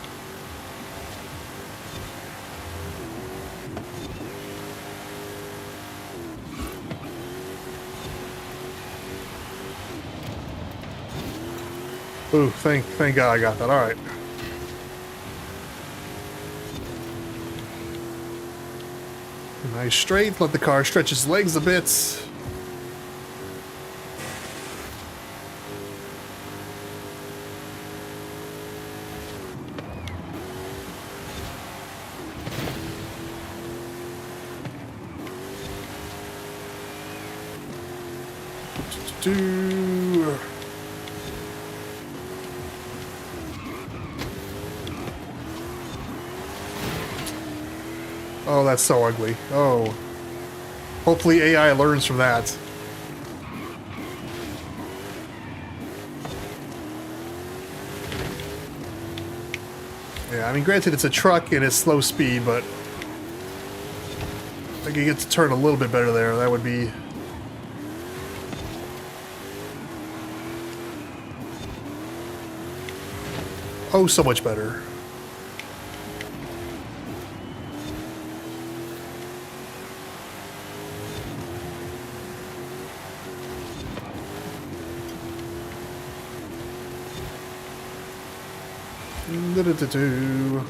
Ooh, thank God I got that. All right. Nice straight. Let the car stretch its legs a bit. Do. Oh, that's so ugly. Oh. Hopefully AI learns from that. Yeah, I mean, granted, it's a truck and it's slow speed, but I could get to turn a little bit better there. That would be... oh, so much better. Do-do-do-do.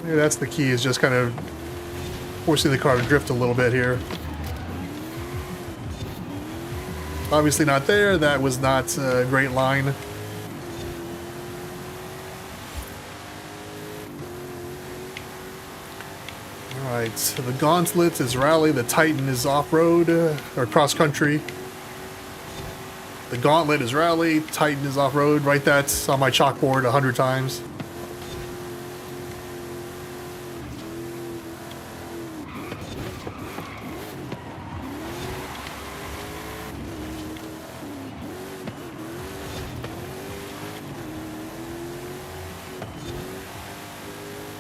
Yeah, that's the key, is just kind of forcing the car to drift a little bit here. Obviously not there. That was not a great line. Alright, so the Gauntlet is rally, the Titan is off-road, or cross-country. The Gauntlet is rally, Titan is off-road. Write that on my chalkboard 100 times.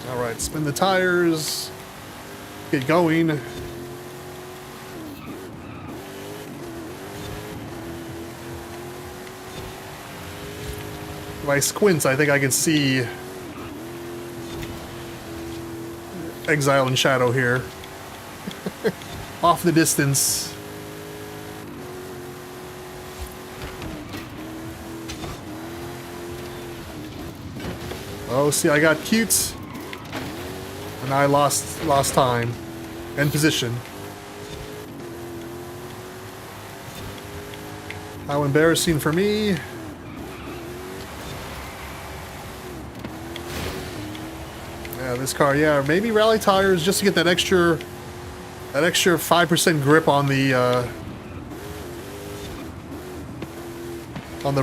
Alright, spin the tires. Get going. If I squint, I think I can see Exile and Shadow here. Off the distance. Oh, see, I got cute. And I lost time and position. How embarrassing for me. Yeah, this car, yeah, maybe rally tires just to get that extra 5% grip on the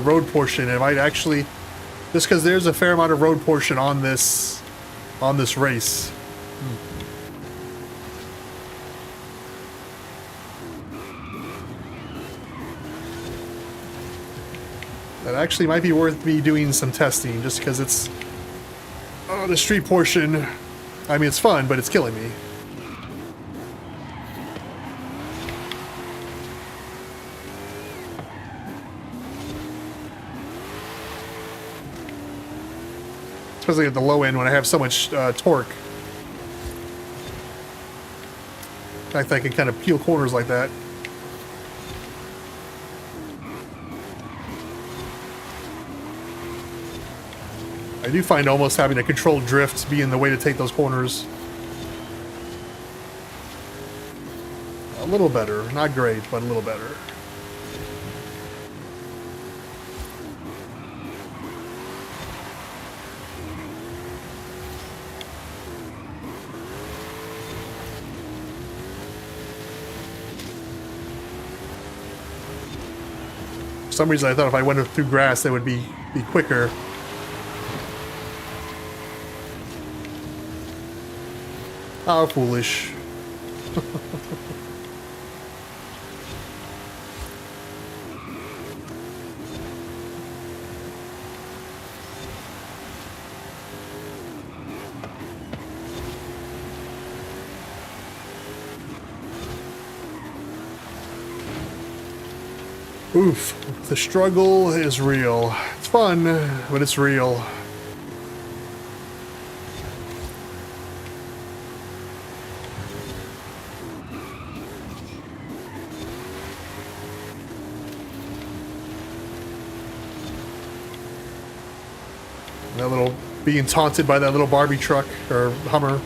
road portion. It might actually, just because there's a fair amount of road portion on this race. That actually might be worth me doing some testing, just because it's... oh, the street portion. I mean, it's fun, but it's killing me. Especially at the low end when I have so much torque. In fact, I can kind of peel corners like that. I do find almost having a controlled drift being the way to take those corners. A little better. Not great, but a little better. For some reason I thought if I went through grass it would be quicker. How foolish. Oof. The struggle is real. It's fun, but it's real. That little being taunted by that little Barbie truck or Hummer.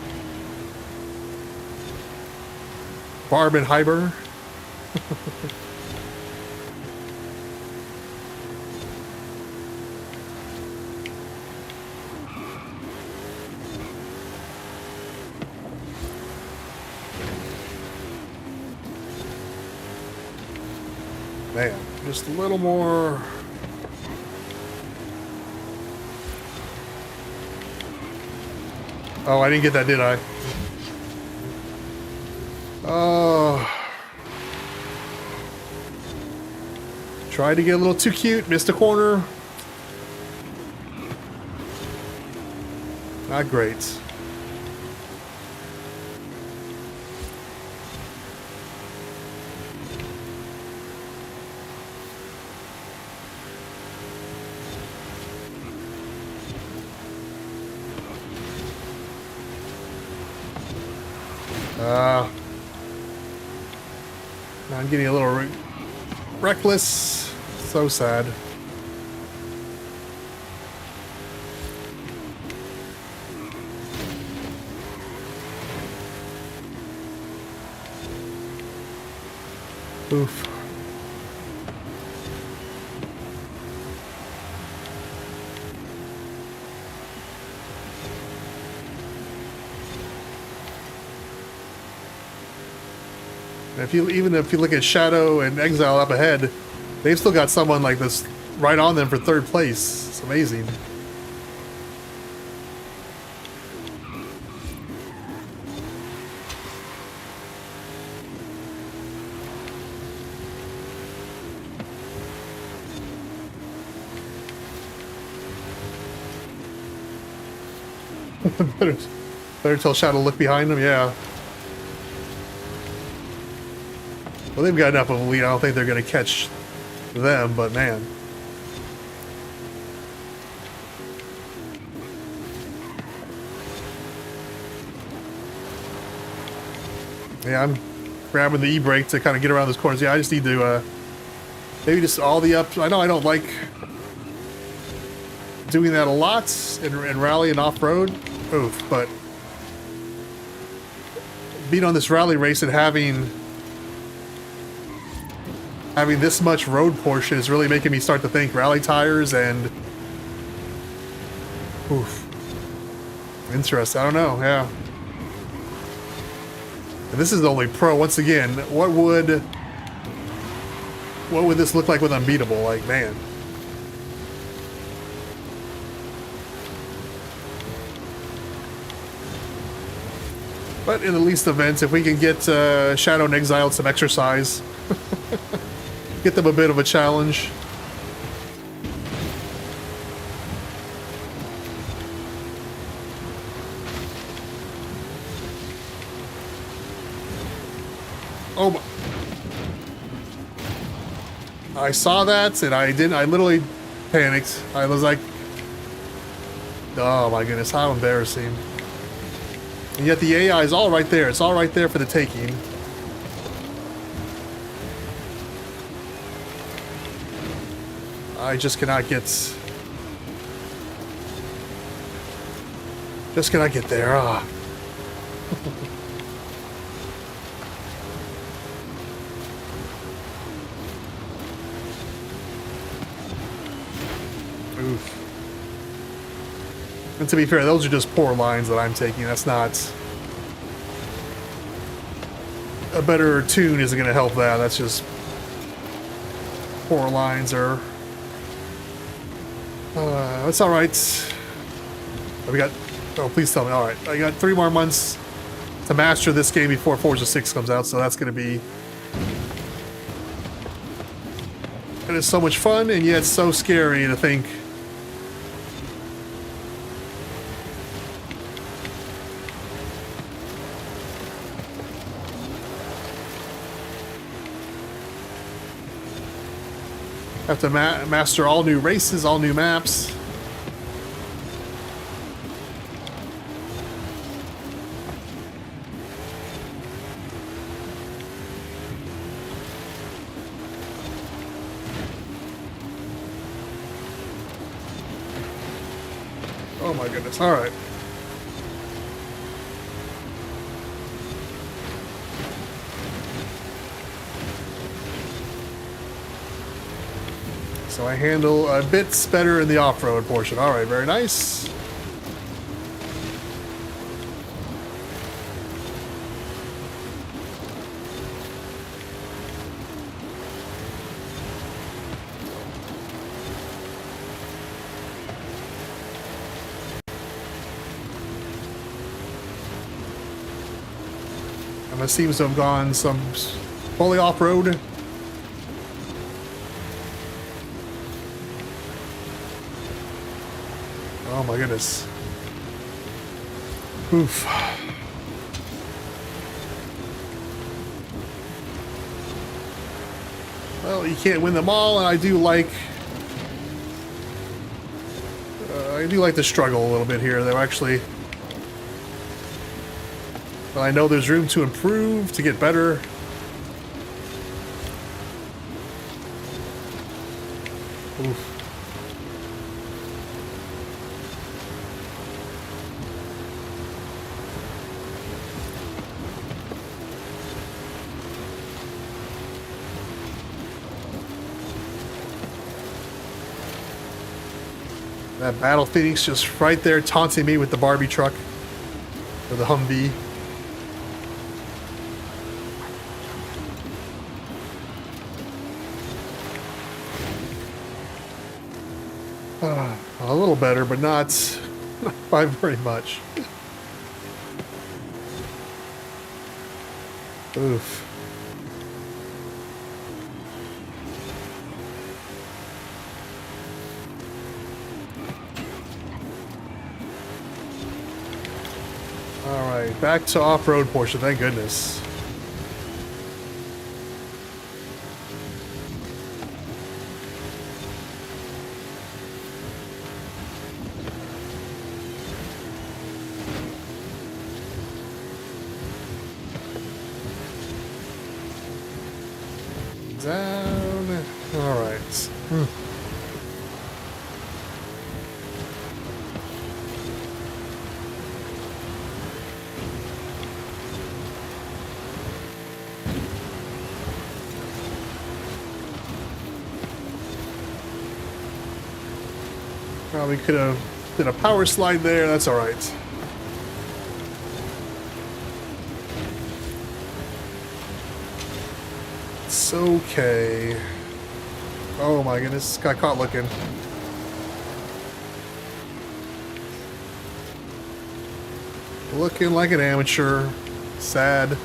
Barb and Hyber. Man, just a little more. Oh, I didn't get that, did I? Oh. Tried to get a little too cute, missed a corner. Not great. I'm getting a little reckless. So sad. Oof. Even if you look at Shadow and Exile up ahead, they've still got someone like this right on them for third place. It's amazing. better tell Shadow to look behind them, yeah. Well, they've got enough of a lead. I don't think they're going to catch them, but man. Yeah, I'm grabbing the E-brake to kind of get around those corners. Yeah, I just need to, maybe just all the ups. I know I don't like doing that a lot in rally and off-road. Oof, but being on this rally race and having this much road portion is really making me start to think rally tires and oof. Interesting. I don't know. Yeah. And this is the only pro. Once again, what would this look like with Unbeatable? Like, man. But in the least events, if we can get Shadow and Exile some exercise, get them a bit of a challenge. Oh my. I saw that and I literally panicked. I was like, oh my goodness, how embarrassing. And yet the AI is all right there. It's all right there for the taking. I just cannot get there. Ah. Oof. And to be fair, those are just poor lines that I'm taking. That's not... A better tune isn't going to help that. That's just... Poor lines are... That's alright. We got... Oh, please tell me. Alright. I got 3 more months to master this game before Forza 6 comes out, so that's going to be... It is so much fun, and yet so scary to think... Have to master all new races, all new maps. Oh my goodness, all right. So I handle bits better in the off-road portion. All right, very nice. And it seems to have gone some fully off-road. Oh my goodness. Oof. Well, you can't win them all, and I do like the struggle a little bit here, though, actually. But I know there's room to improve, to get better. Oof. That Battle Phoenix just right there taunting me with the Barbie truck. Or the Humvee. A little better, but not by very much. Oof. Alright, back to off-road portion, thank goodness. Down. Alright. Probably could have did a power slide there, that's alright. It's okay. Oh my goodness, got caught looking. Looking like an amateur. Sad.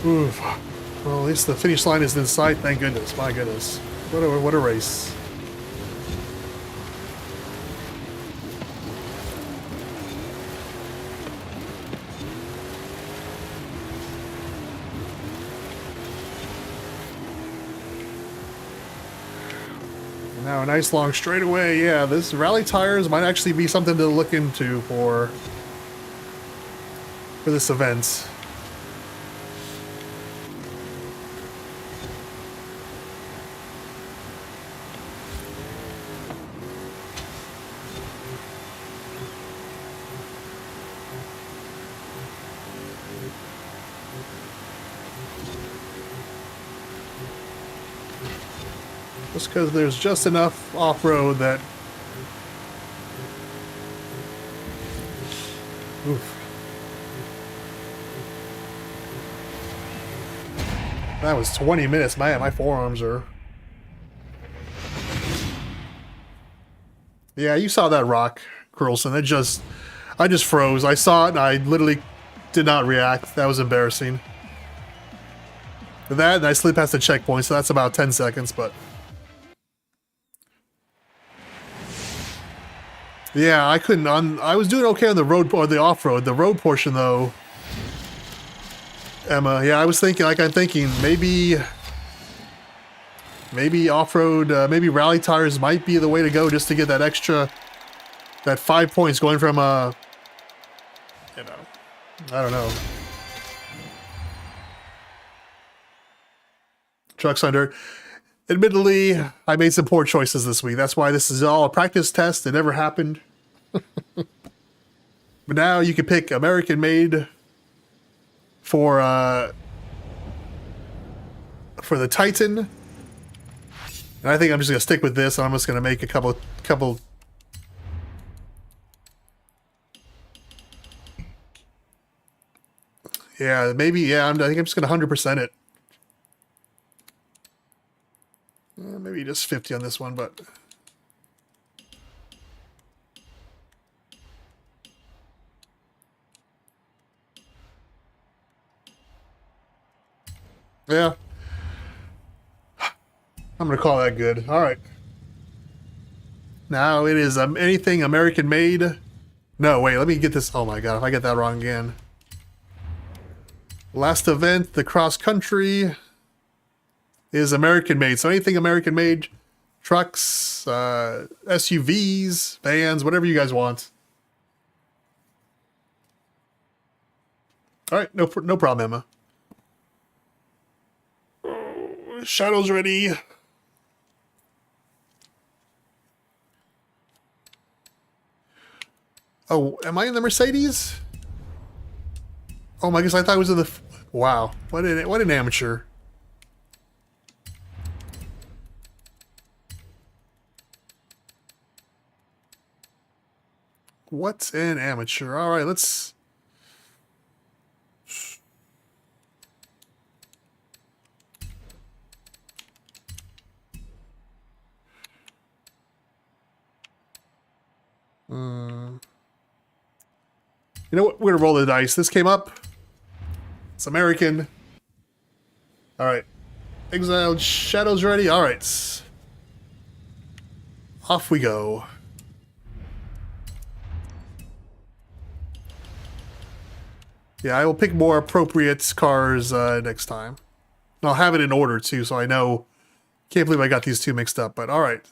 Oof. Well, at least the finish line is in sight, thank goodness. My goodness. What a race. And now a nice long straightaway. Yeah, this rally tires might actually be something to look into for this event. Just because there's just enough off-road that... Oof. That was 20 minutes. Man, my forearms are... Yeah, you saw that rock, Carlson. I just froze. I saw it and I literally did not react. That was embarrassing. That, and I slid past the checkpoint, so that's about 10 seconds, but... Yeah, I couldn't I was doing okay on the road, or the off-road. The road portion, though... Emma, yeah, I was thinking, I'm thinking, maybe off-road, maybe rally tires might be the way to go just to get that extra... That 5 points going from, you know... I don't know. Trucks under. Admittedly, I made some poor choices this week. That's why this is all a practice test. It never happened. But now you can pick American made for the Titan. And I think I'm just gonna stick with this. I'm just gonna make a couple. Yeah, maybe. Yeah, I think I'm just gonna 100% it. Maybe just 50 on this one, but... Yeah. I'm gonna call that good. Alright. Now it is anything American made. No, wait, let me get this. Oh my god, if I get that wrong again. Last event, the cross country... is American made. So anything American made, trucks, SUVs, vans, whatever you guys want. All right, no problem, Emma. Shadow's ready. Oh, am I in the Mercedes? Oh my gosh, I thought I was in the... Wow, what an amateur. What's an amateur? All right, let's... You know what? We're gonna roll the dice. This came up. It's American. All right. Exiled Shadows ready. All right. Off we go. Yeah, I will pick more appropriate cars next time. And I'll have it in order, too, so I know... Can't believe I got these two mixed up, but alright.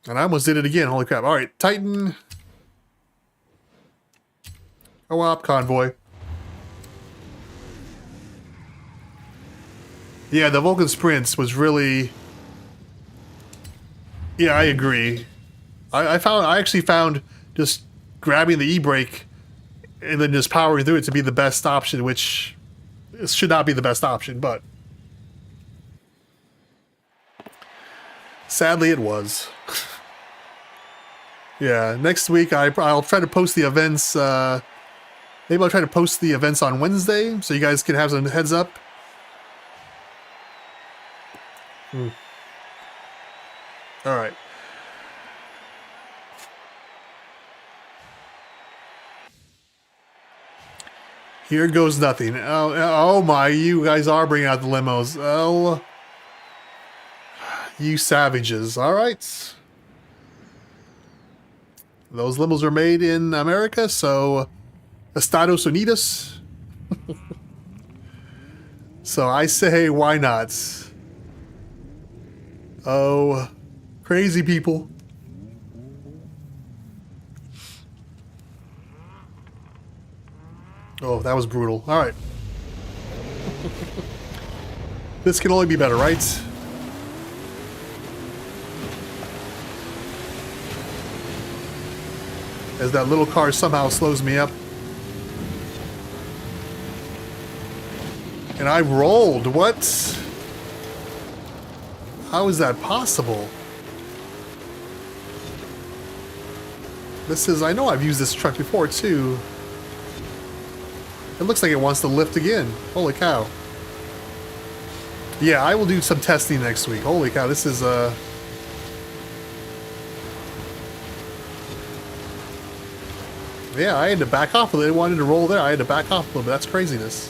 And I almost did it again, holy crap. Alright, Titan. Co-op Convoy. Yeah, the Vulcan Sprints was really... Yeah, I agree. I actually found just grabbing the e-brake and then just powering through it to be the best option, which should not be the best option, but sadly it was. Yeah, next week I'll try to post the events. Maybe I'll try to post the events on Wednesday so you guys can have some heads up. All right. Here goes nothing. Oh my, you guys are bringing out the limos. Oh, you savages. All right. Those limos are made in America, so Estados Unidos. So I say, why not? Oh, crazy people. Oh, that was brutal. All right. This can only be better, right? As that little car somehow slows me up. And I rolled. What? How is that possible? This is... I know I've used this truck before, too. It looks like it wants to lift again. Holy cow. Yeah, I will do some testing next week. Holy cow, this is yeah, I had to back off a little. I wanted to roll there. I had to back off a little bit. That's craziness.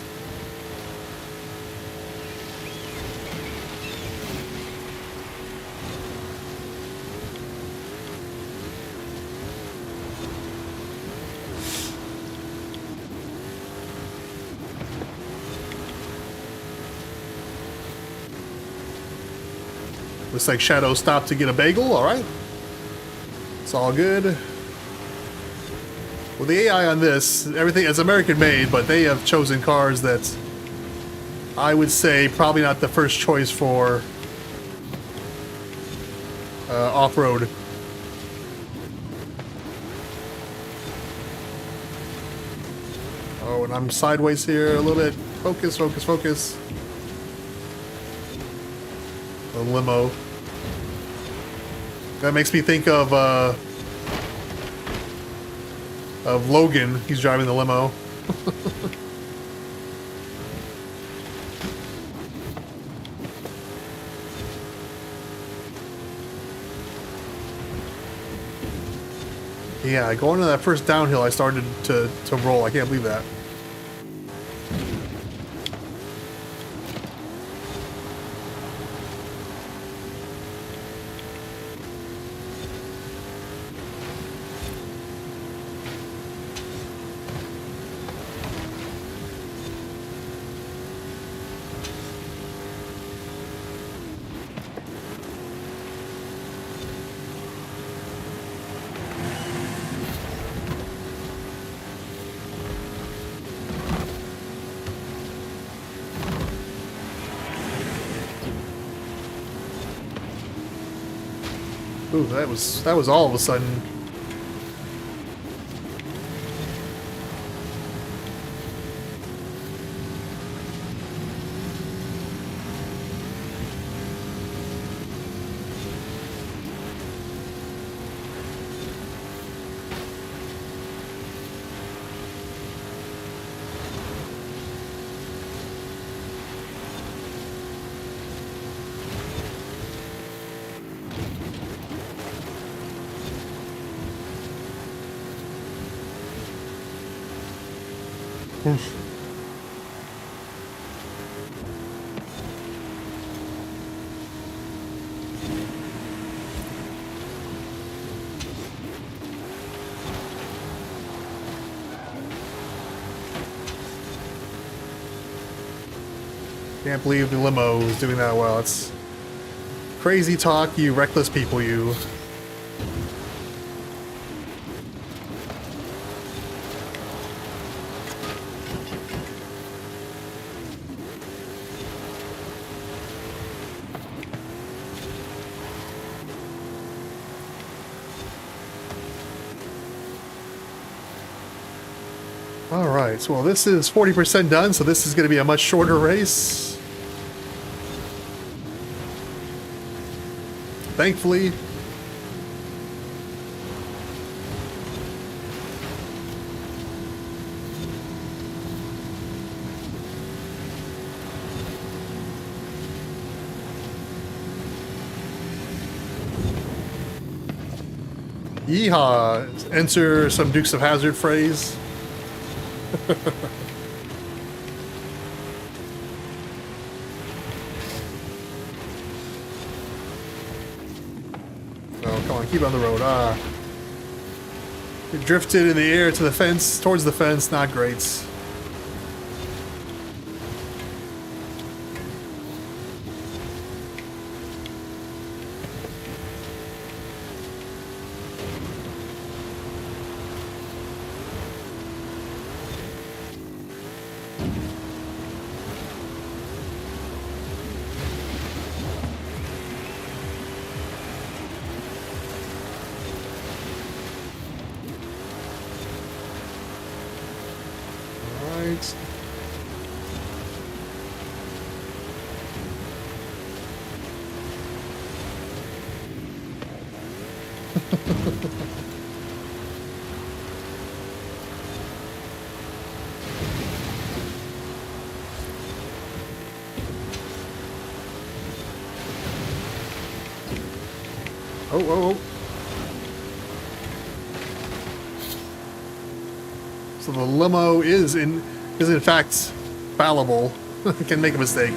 Looks like Shadow stopped to get a bagel. All right. It's all good. Well, the AI on this, everything is American made, but they have chosen cars that I would say probably not the first choice for off-road. Oh, and I'm sideways here a little bit. Focus, focus, focus. A limo. That makes me think of Logan. He's driving the limo. Yeah, going to that first downhill, I started to roll. I can't believe that. Ooh, that was all of a sudden. Can't believe the limo is doing that well. It's crazy talk, you reckless people, you. Alright, well this is 40% done, so this is going to be a much shorter race. Thankfully. Yeehaw! Enter some Dukes of Hazzard phrase. Oh, come on, keep on the road. It drifted in the air to the fence, towards the fence, not great. Oh. So the limo is in fact fallible. It can make a mistake.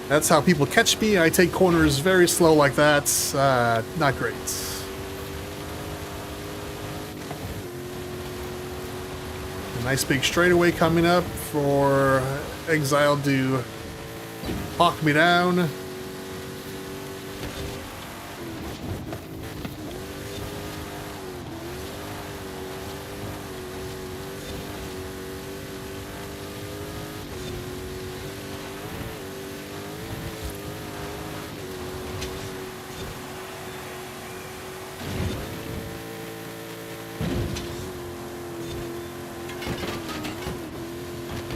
That's how people catch me. I take corners very slow like that. Not great. A nice big straightaway coming up for Exile to hawk me down.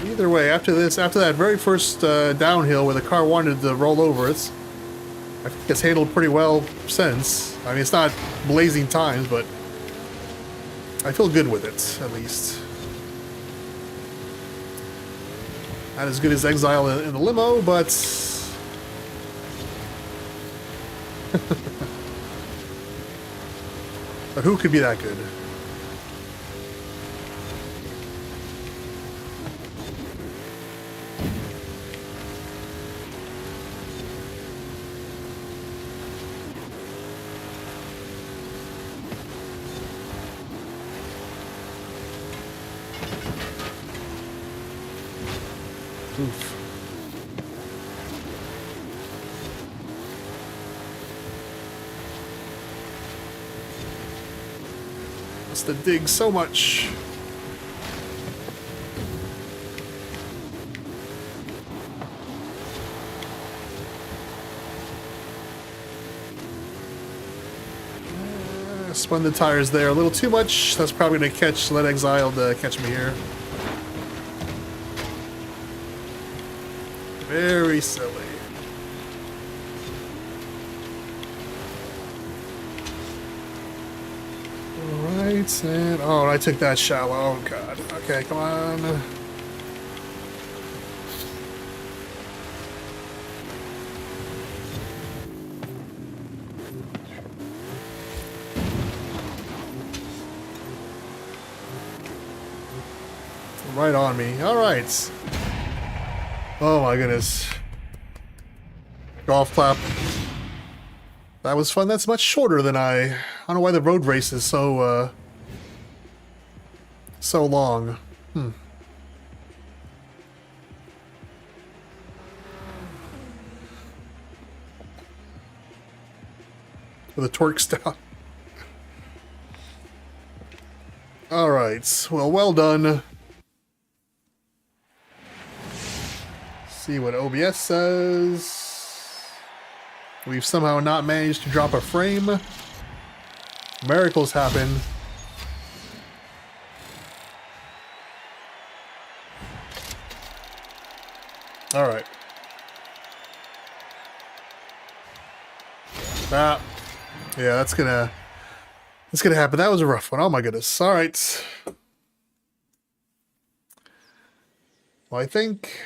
Either way, after that very first downhill where the car wanted to roll over, I think it's handled pretty well since. I mean, it's not blazing times, but I feel good with it, at least. Not as good as Exile in the limo, but... but who could be that good? Oof. Must have dig so much. Spun the tires there a little too much. That's probably gonna let Exile catch me here. Very silly. Alright, and... oh, I took that shallow. Oh, God. Okay, come on. Right on me. Alright. Oh my goodness. Golf clap. That was fun. That's much shorter than I don't know why the road race is so long. With a torque stout. Alright. Well done. See what OBS says. We've somehow not managed to drop a frame. Miracles happen. All right. Yeah, that's gonna happen. That was a rough one. Oh my goodness. All right. Well, I think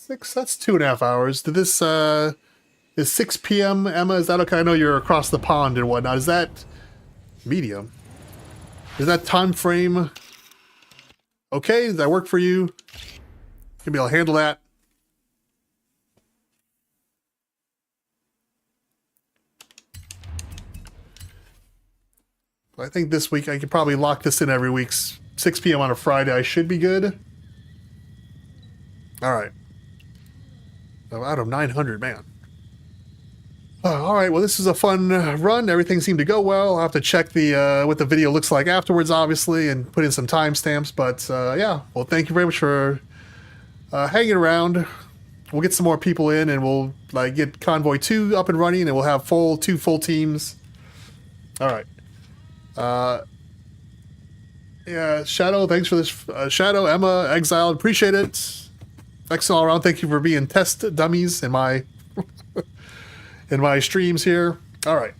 that's 2.5 hours. Did this is 6 p.m. Emma? Is that okay? I know you're across the pond and whatnot. Is that medium? Is that time frame okay? Does that work for you? You'll be able to handle that? I think this week I could probably lock this in every week. 6 p.m. on a Friday. I should be good. All right. So out of 900, man. All right, well, this is a fun run. Everything seemed to go well. I'll have to check the what the video looks like afterwards, obviously, and put in some timestamps. But yeah, well, thank you very much for hanging around. We'll get some more people in, and we'll get Convoy 2 up and running, and we'll have two full teams. All right. Yeah, Shadow, thanks for this. Shadow, Emma, Exile, appreciate it. Thanks all around. Thank you for being test dummies in my in my streams here. All right.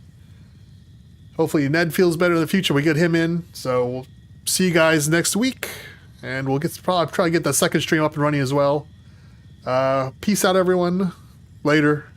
Hopefully Ned feels better in the future. We get him in. So we'll see you guys next week, and we'll probably try to get the second stream up and running as well. Peace out, everyone. Later.